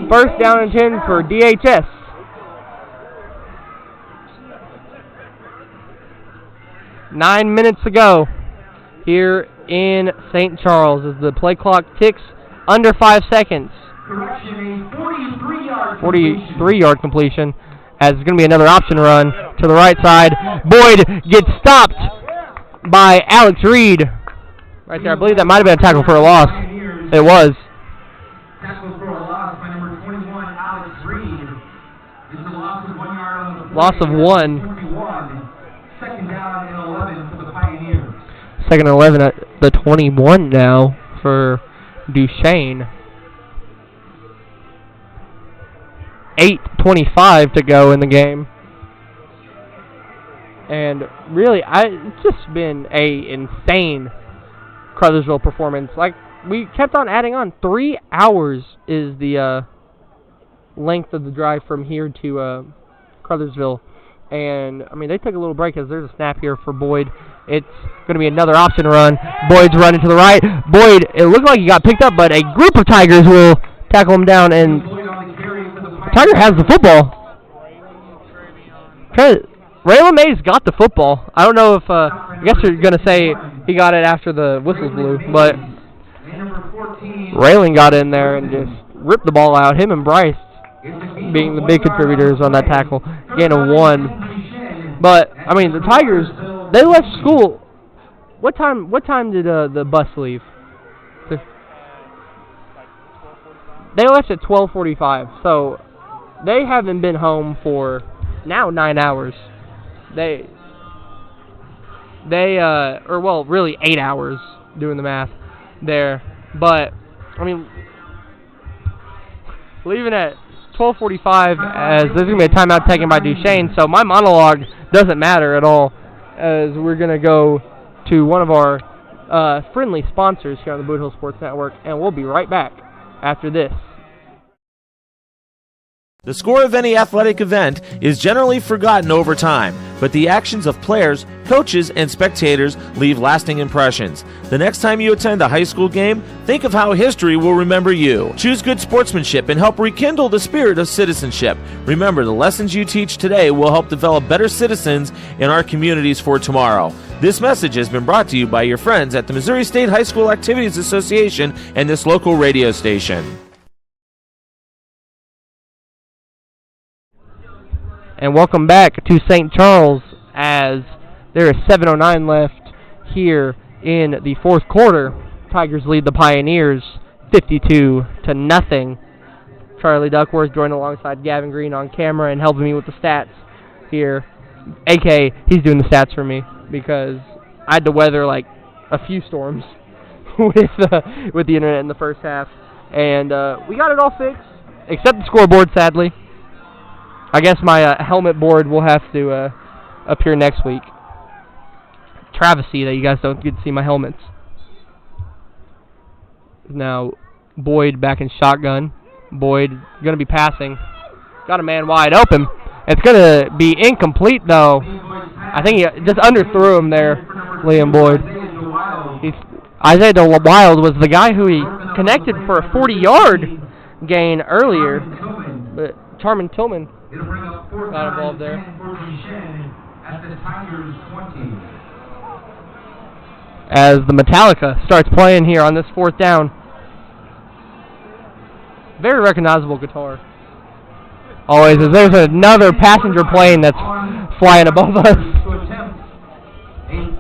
First down and 10 for DHS. 9 minutes to go here in St. Charles as the play clock ticks under 5 seconds. Correction, a 43-yard completion. As it's going to be another option run to the right side. Boyd gets stopped by Alex Reed. Right there, I believe that might have been a tackle for a loss. It was. Tackle for a loss by number 21, Alex Reed. It's a loss of 1 yard on the play. Loss of 1. 21. Second down and 11 for the Pioneers. Second and 11 at the 21 now for Duchesne. 8:25 to go in the game. And really, it's just been a insane Crothersville performance. Like, we kept on adding on. 3 hours is the length of the drive from here to Crothersville. And, I mean, they took a little break as there's a snap here for Boyd. It's going to be another option run. Boyd's running to the right. Boyd, it looked like he got picked up, but a group of Tigers will tackle him down, and Tiger has the football. Raylan Mays got the football. I don't know if, I guess you're going to say he got it after the whistles blew, but Raylan got in there and just ripped the ball out. Him and Bryce being the big contributors on that tackle. Gain of 1. But, I mean, the Tigers, they left school. What time did the bus leave? They left at 12:45, so they haven't been home for now 9 hours. Really 8 hours doing the math there. But, I mean, leaving at 12:45 as there's going to be a timeout taken by Duchesne, so my monologue doesn't matter at all as we're going to go to one of our friendly sponsors here on the Boot Hill Sports Network, and we'll be right back after this. The score of any athletic event is generally forgotten over time, but the actions of players, coaches, and spectators leave lasting impressions. The next time you attend a high school game, think of how history will remember you. Choose good sportsmanship and help rekindle the spirit of citizenship. Remember, the lessons you teach today will help develop better citizens in our communities for tomorrow. This message has been brought to you by your friends at the Missouri State High School Activities Association and this local radio station. And welcome back to St. Charles as there is 7:09 left here in the fourth quarter. Tigers lead the Pioneers 52-0. Charlie Duckworth joined alongside Gavin Green on camera and helping me with the stats here. AK, he's doing the stats for me because I had to weather like a few storms with the internet in the first half. And we got it all fixed, except the scoreboard, sadly. I guess my helmet board will have to appear next week. Travesty that you guys don't get to see my helmets. Now, Boyd back in shotgun. Boyd going to be passing. Got a man wide open. It's going to be incomplete, though. I think he just underthrew him there, Liam Boyd. Isaiah DeWild was the guy who he connected for a 40-yard gain earlier. But Charmin Tillman got involved there. As the Metallica starts playing here on this 4th down. Very recognizable guitar. Always, as there's another passenger plane that's flying above us. A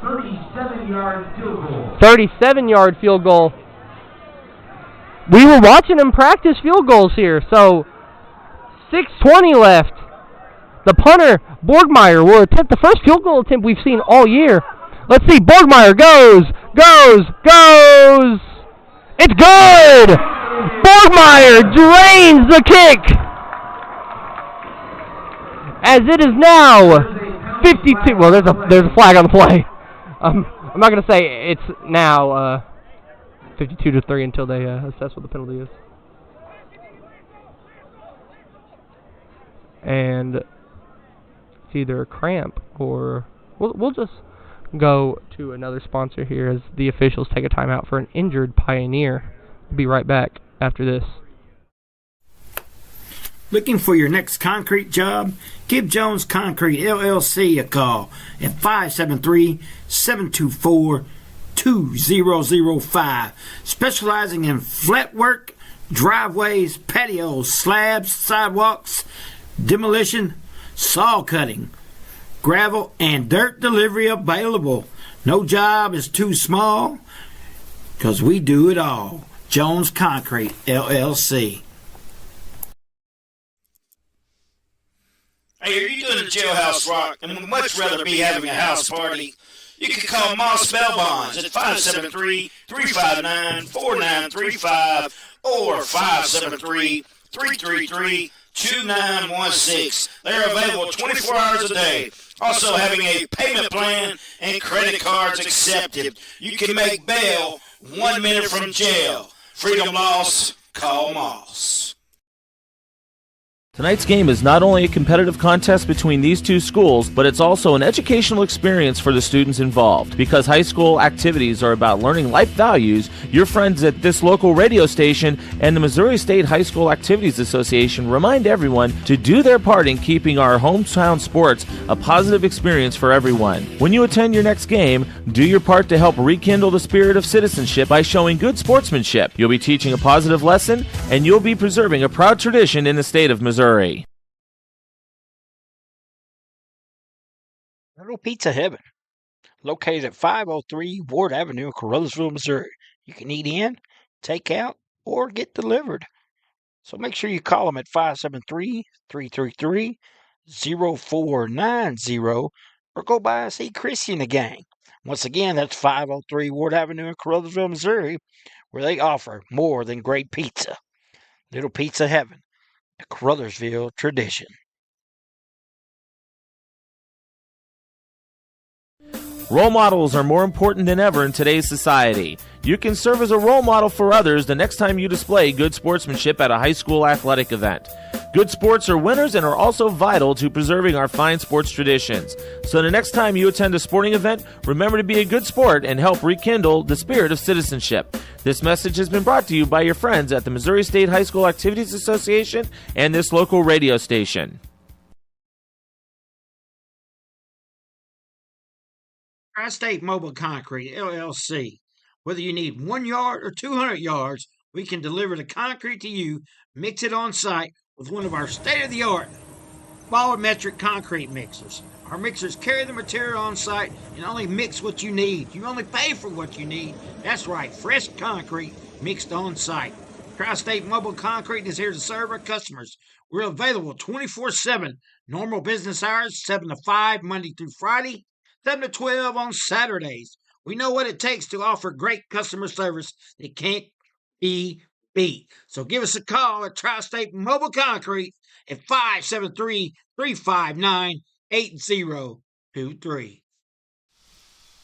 37-yard field goal. 37-yard field goal. We were watching him practice field goals here, so 6:20 left. The punter, Borgmeyer, will attempt the first field goal attempt we've seen all year. Let's see, Borgmeyer goes! It's good! Borgmeyer drains the kick! As it is now 52. Well, there's a flag on the play. I'm not going to say it's now 52-3 until they assess what the penalty is. And it's either a cramp or we'll just go to another sponsor here as the officials take a timeout for an injured Pioneer. We'll be right back after this. Looking for your next concrete job? Give Jones Concrete LLC a call at 573-724-2005. Specializing in flat work, driveways, patios, slabs, sidewalks, demolition, saw cutting, gravel, and dirt delivery available. No job is too small because we do it all. Jones Concrete LLC. Hey, are you doing a jailhouse rock and would much rather be having a house party? You can call Moss Bell Bonds at 573-359-4935 or 573-333-2916. They're available 24 hours a day. Also having a payment plan and credit cards accepted. You can make bail 1 minute from jail. Freedom loss, call Moss. Tonight's game is not only a competitive contest between these two schools, but it's also an educational experience for the students involved. Because high school activities are about learning life values, your friends at this local radio station and the Missouri State High School Activities Association remind everyone to do their part in keeping our hometown sports a positive experience for everyone. When you attend your next game, do your part to help rekindle the spirit of citizenship by showing good sportsmanship. You'll be teaching a positive lesson, and you'll be preserving a proud tradition in the state of Missouri. Little Pizza Heaven, located at 503 Ward Avenue in Carruthersville, Missouri. You can eat in, take out, or get delivered. So make sure you call them at 573-333-0490 or go by and see Chrissy and the gang. Once again, that's 503 Ward Avenue in Carruthersville, Missouri, where they offer more than great pizza. Little Pizza Heaven, a Carruthersville tradition. Role models are more important than ever in today's society. You can serve as a role model for others the next time you display good sportsmanship at a high school athletic event. Good sports are winners and are also vital to preserving our fine sports traditions. So the next time you attend a sporting event, remember to be a good sport and help rekindle the spirit of citizenship. This message has been brought to you by your friends at the Missouri State High School Activities Association and this local radio station. Tri-State Mobile Concrete, LLC. Whether you need 1 yard or 200 yards, we can deliver the concrete to you, mix it on site with one of our state-of-the-art volumetric concrete mixers. Our mixers carry the material on site and only mix what you need. You only pay for what you need. That's right, fresh concrete mixed on site. Tri-State Mobile Concrete is here to serve our customers. We're available 24/7, normal business hours, 7 to 5, Monday through Friday, 7 to 12 on Saturdays. We know what it takes to offer great customer service that can't be beat. So give us a call at Tri-State Mobile Concrete at 573-359-8023.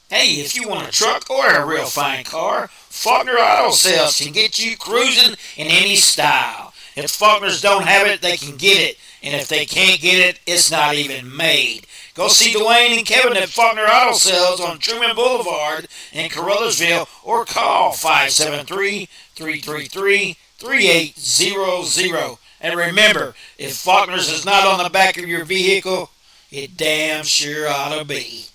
Hey, if you want a truck or a real fine car, Faulkner Auto Sales can get you cruising in any style. If Faulkners don't have it, they can get it. And if they can't get it, it's not even made. Go see Dwayne and Kevin at Faulkner Auto Sales on Truman Boulevard in Caruthersville or call 573-333-3800. And remember, if Faulkner's is not on the back of your vehicle, it damn sure ought to be.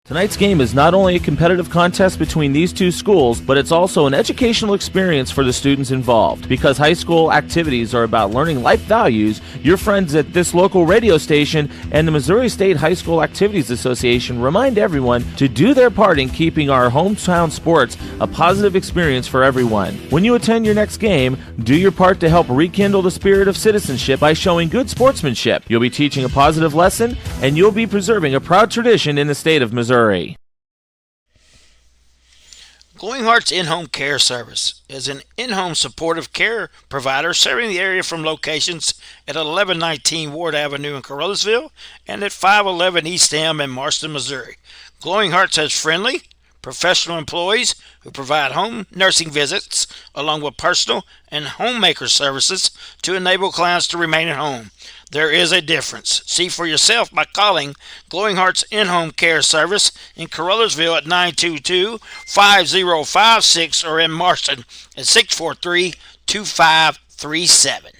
Tonight's game is not only a competitive contest between these two schools, but it's also an educational experience for the students involved. Because high school activities are about learning life values, your friends at this local radio station and the Missouri State High School Activities Association remind everyone to do their part in keeping our hometown sports a positive experience for everyone. When you attend your next game, do your part to help rekindle the spirit of citizenship by showing good sportsmanship. You'll be teaching a positive lesson, and you'll be preserving a proud tradition in the state of Missouri. Glowing Hearts In-Home Care Service is an in-home supportive care provider serving the area from locations at 1119 Ward Avenue in Caruthersville and at 511 East M in Marston, Missouri. Glowing Hearts has friendly, professional employees who provide home nursing visits along with personal and homemaker services to enable clients to remain at home. There is a difference. See for yourself by calling Glowing Hearts In-Home Care Service in Caruthersville at 922-5056 or in Marston at 643-2537.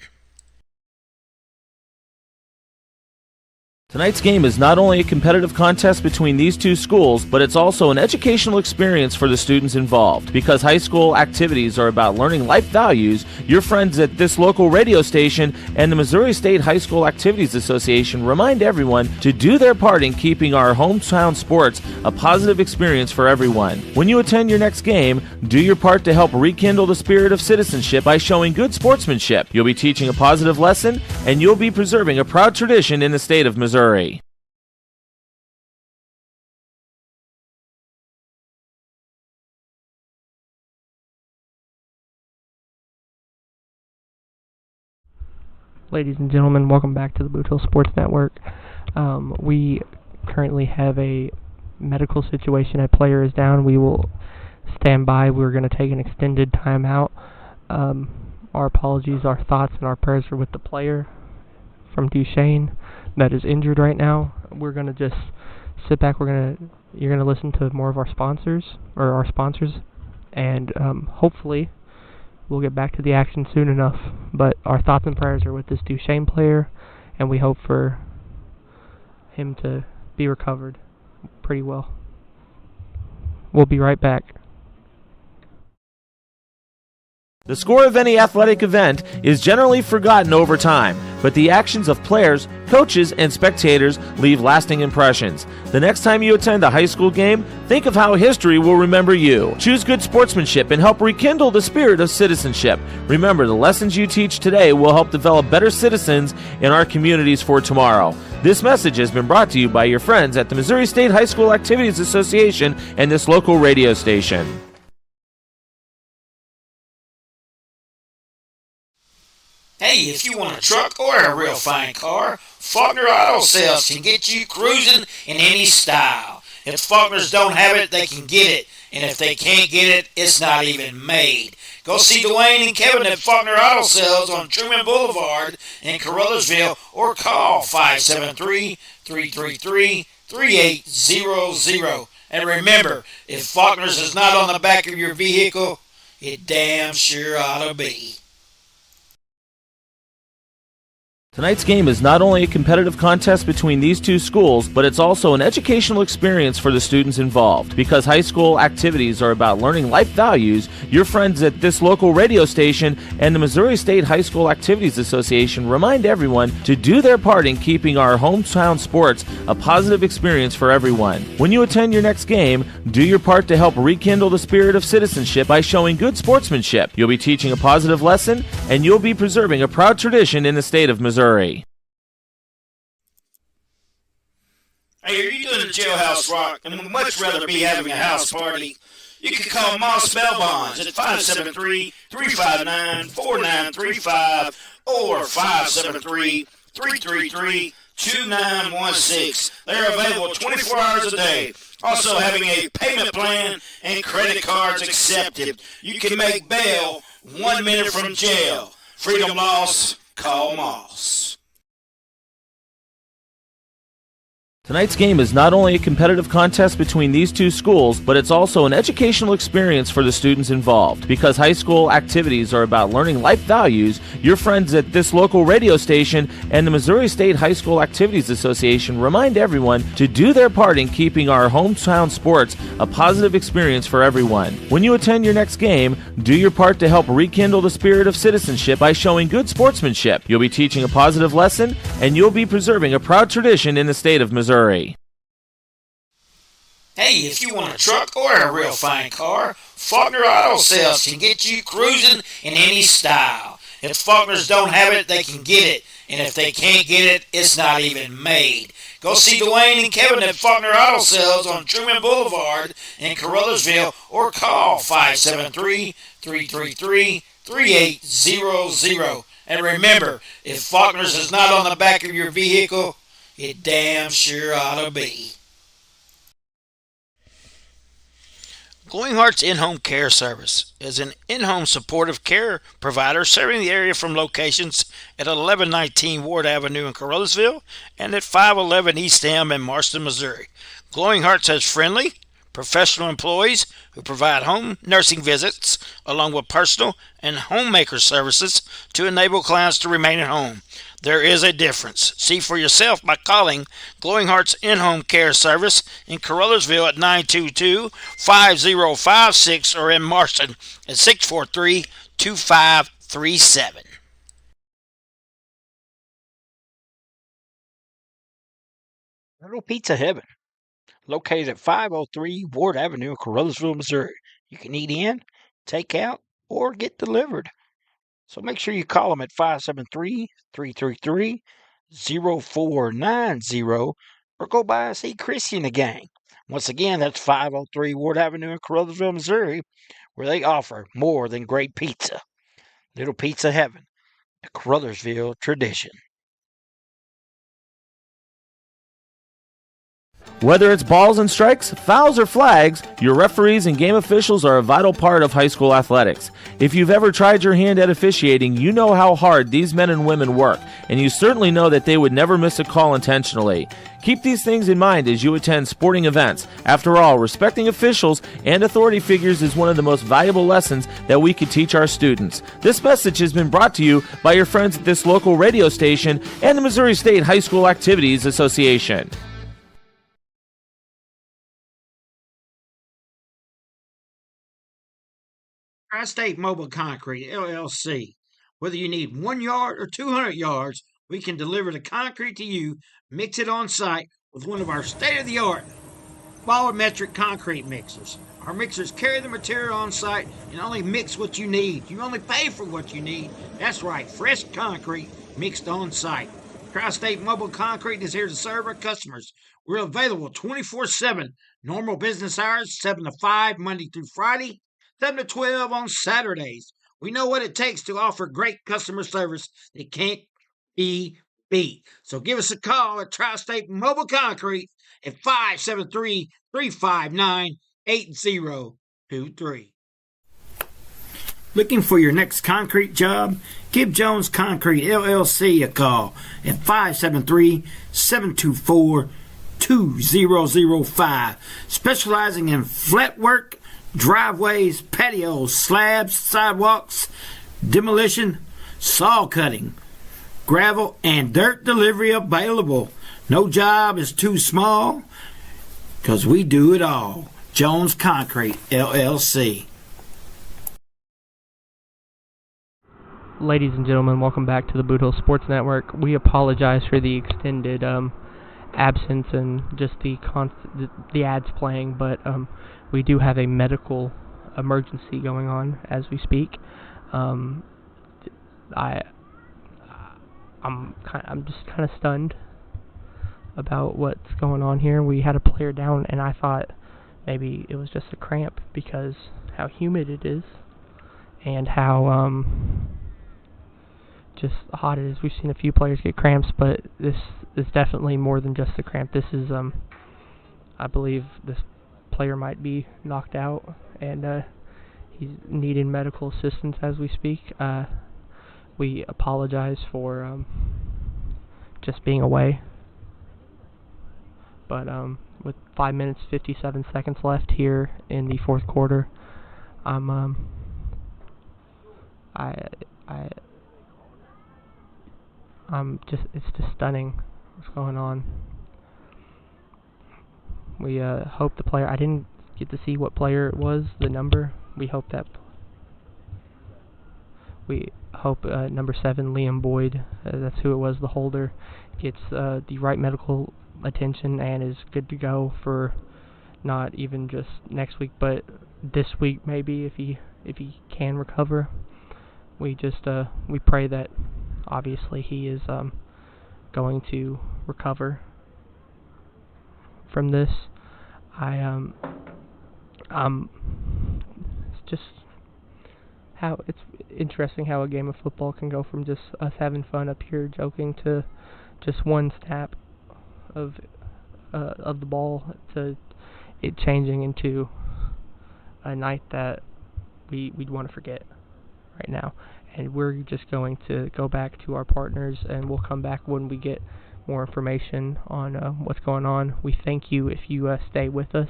Tonight's game is not only a competitive contest between these two schools, but it's also an educational experience for the students involved. Because high school activities are about learning life values, your friends at this local radio station and the Missouri State High School Activities Association remind everyone to do their part in keeping our hometown sports a positive experience for everyone. When you attend your next game, do your part to help rekindle the spirit of citizenship by showing good sportsmanship. You'll be teaching a positive lesson, and you'll be preserving a proud tradition in the state of Missouri. Ladies and gentlemen, welcome back to the Boot Hill Sports Network. We currently have a medical situation. A player is down. We will stand by. We're going to take an extended timeout. Our apologies, our thoughts, and our prayers are with the player from Duchesne that is injured right now. We're going to just sit back. You're going to listen to more of our sponsors, and hopefully we'll get back to the action soon enough. But our thoughts and prayers are with this Duchesne player, and we hope for him to be recovered pretty well. We'll be right back. The score of any athletic event is generally forgotten over time, but the actions of players, coaches, and spectators leave lasting impressions. The next time you attend a high school game, think of how history will remember you. Choose good sportsmanship and help rekindle the spirit of citizenship. Remember, the lessons you teach today will help develop better citizens in our communities for tomorrow. This message has been brought to you by your friends at the Missouri State High School Activities Association and this local radio station. Hey, if you want a truck or a real fine car, Faulkner Auto Sales can get you cruising in any style. If Faulkners don't have it, they can get it. And if they can't get it, it's not even made. Go see Dwayne and Kevin at Faulkner Auto Sales on Truman Boulevard in Caruthersville or call 573-333-3800. And remember, if Faulkner's is not on the back of your vehicle, it damn sure ought to be. Tonight's game is not only a competitive contest between these two schools, but it's also an educational experience for the students involved. Because high school activities are about learning life values, your friends at this local radio station and the Missouri State High School Activities Association remind everyone to do their part in keeping our hometown sports a positive experience for everyone. When you attend your next game, do your part to help rekindle the spirit of citizenship by showing good sportsmanship. You'll be teaching a positive lesson, and you'll be preserving a proud tradition in the state of Missouri. Hey, are you doing the jailhouse rock and would much rather be having a house party? You can call Moss Bell Bonds at 573-359-4935 or 573-333-2800. 2916. They're available 24 hours a day. Also having a payment plan and credit cards accepted. You can make bail 1 minute from jail. Freedom loss, call Moss. Tonight's game is not only a competitive contest between these two schools, but it's also an educational experience for the students involved. Because high school activities are about learning life values, your friends at this local radio station and the Missouri State High School Activities Association remind everyone to do their part in keeping our hometown sports a positive experience for everyone. When you attend your next game, do your part to help rekindle the spirit of citizenship by showing good sportsmanship. You'll be teaching a positive lesson, and you'll be preserving a proud tradition in the state of Missouri. Hey, if you want a truck or a real fine car, Faulkner Auto Sales can get you cruising in any style. If Faulkners don't have it, they can get it. And if they can't get it, it's not even made. Go see Dwayne and Kevin at Faulkner Auto Sales on Truman Boulevard in Caruthersville or call 573-333-3800. And remember, if Faulkner's is not on the back of your vehicle, it damn sure ought to be. Glowing Hearts In-Home Care Service is an in-home supportive care provider serving the area from locations at 1119 Ward Avenue in Caruthersville and at 511 East M in Marston, Missouri. Glowing Hearts has friendly, professional employees who provide home nursing visits along with personal and homemaker services to enable clients to remain at home. There is a difference. See for yourself by calling Glowing Hearts In-Home Care Service in Caruthersville at 922-5056 or in Marston at 643-2537. Little Pizza Heaven, located at 503 Ward Avenue in Caruthersville, Missouri. You can eat in, take out, or get delivered. So make sure you call them at 573-333-0490 or go by and see Chrissy and the gang. Once again, that's 503 Ward Avenue in Caruthersville, Missouri, where they offer more than great pizza. Little Pizza Heaven, a Caruthersville tradition. Whether it's balls and strikes, fouls, or flags, your referees and game officials are a vital part of high school athletics. If you've ever tried your hand at officiating, you know how hard these men and women work, and you certainly know that they would never miss a call intentionally. Keep these things in mind as you attend sporting events. After all, respecting officials and authority figures is one of the most valuable lessons that we could teach our students. This message has been brought to you by your friends at this local radio station and the Missouri State High School Activities Association. Tri-State Mobile Concrete, LLC. Whether you need 1 yard or 200 yards, we can deliver the concrete to you, mix it on site with one of our state-of-the-art volumetric concrete mixers. Our mixers carry the material on site and only mix what you need. You only pay for what you need. That's right, fresh concrete mixed on site. Tri-State Mobile Concrete is here to serve our customers. We're available 24/7, normal business hours, 7 to 5, Monday through Friday, 7 to 12 on Saturdays. We know what it takes to offer great customer service that can't be beat. So give us a call at Tri-State Mobile Concrete at 573-359-8023. Looking for your next concrete job? Give Jones Concrete LLC a call at 573-724-2005. Specializing in flat work, driveways, patios, slabs, sidewalks, demolition, saw cutting, gravel, and dirt delivery available. No job is too small because we do it all. Jones Concrete, LLC. Ladies and gentlemen, welcome back to the Boot Hill Sports Network. We apologize for the extended absence and just the ads playing, but we do have a medical emergency going on as we speak. I'm just kind of stunned about what's going on here. We had a player down, and I thought maybe it was just a cramp because how humid it is and how just hot it is. We've seen a few players get cramps, but this is definitely more than just a cramp. This is, I believe this player might be knocked out, and he's needing medical assistance as we speak. We apologize for just being away. But with 5 minutes 57 seconds left here in the fourth quarter, it's just stunning what's going on. We hope the player, I didn't get to see what player it was, the number. We hope number 7, Liam Boyd, that's who it was, the holder, gets the right medical attention and is good to go for not even just next week, but this week maybe if he can recover. We just we pray that obviously he is going to recover from this. It's just how it's interesting how a game of football can go from just us having fun up here joking to just one snap of the ball to it changing into a night that we'd want to forget right now. And we're just going to go back to our partners, and we'll come back when we get more information on what's going on. We thank you if you stay with us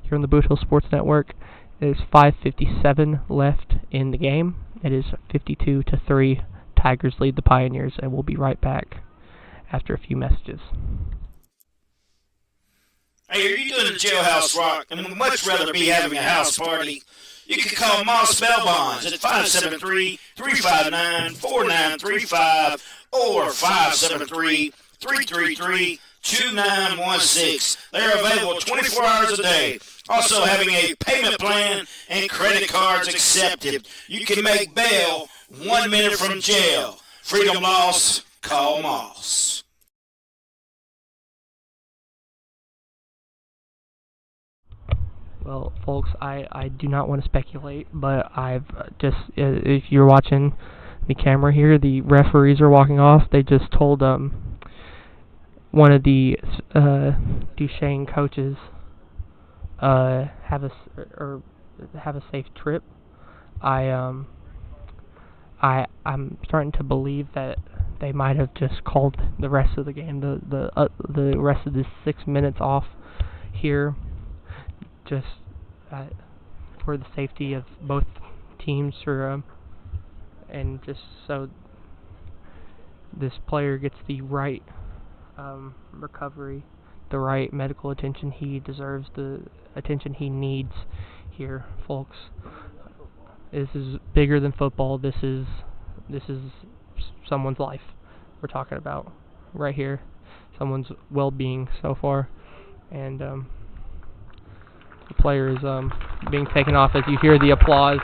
here on the Boot Hill Sports Network. It is 5:57 left in the game. It is 52-3. Tigers lead the Pioneers, and we'll be right back after a few messages. Hey, are you doing a jailhouse rock and would much rather be having a house party? You can call Moss Bell Bonds at 573-359-4935 or 573-333-2916. They're available 24 hours a day. Also having a payment plan and credit cards accepted. You can make bail 1 minute from jail. Freedom loss, call Moss. Well, folks, I do not want to speculate, but I've just, if you're watching the camera here, the referees are walking off. They just told one of the Duchesne coaches have a safe trip. I'm starting to believe that they might have just called the rest of the game, the rest of the 6 minutes off here, just for the safety of both teams, and just so this player gets the right recovery, the right medical attention he deserves, the attention he needs here, folks. This is bigger than football. This is someone's life we're talking about right here, someone's well-being so far, and the player is being taken off as you hear the applause.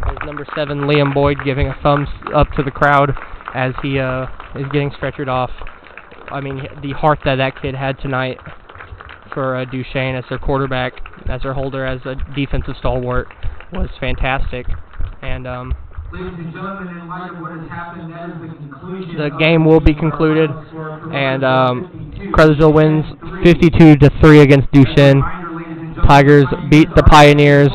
There's number 7, Liam Boyd, giving a thumbs up to the crowd as he is getting stretchered off. I mean, the heart that kid had tonight for Duchesne as their quarterback, as their holder, as a defensive stalwart was fantastic. And ladies and gentlemen, in light of what has happened, that is the conclusion. The game will be concluded, and Crothersville wins 52-3 against Duchesne. Tigers beat the Pioneers.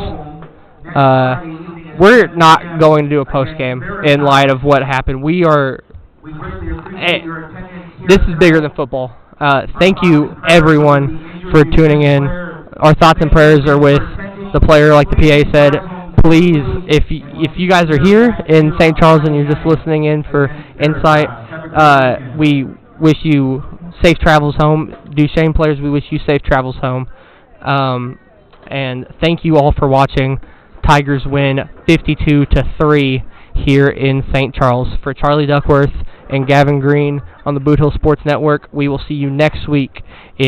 We're not going to do a post game in light of what happened. We are. This is bigger than football. Thank you, everyone, for tuning in. Our thoughts and prayers are with the player, like the PA said. Please, if you guys are here in St. Charles and you're just listening in for insight, we wish you safe travels home. Duchesne players, we wish you safe travels home. And thank you all for watching. Tigers win 52-3 here in St. Charles. For Charlie Duckworth and Gavin Green on the Boot Hill Sports Network, we will see you next week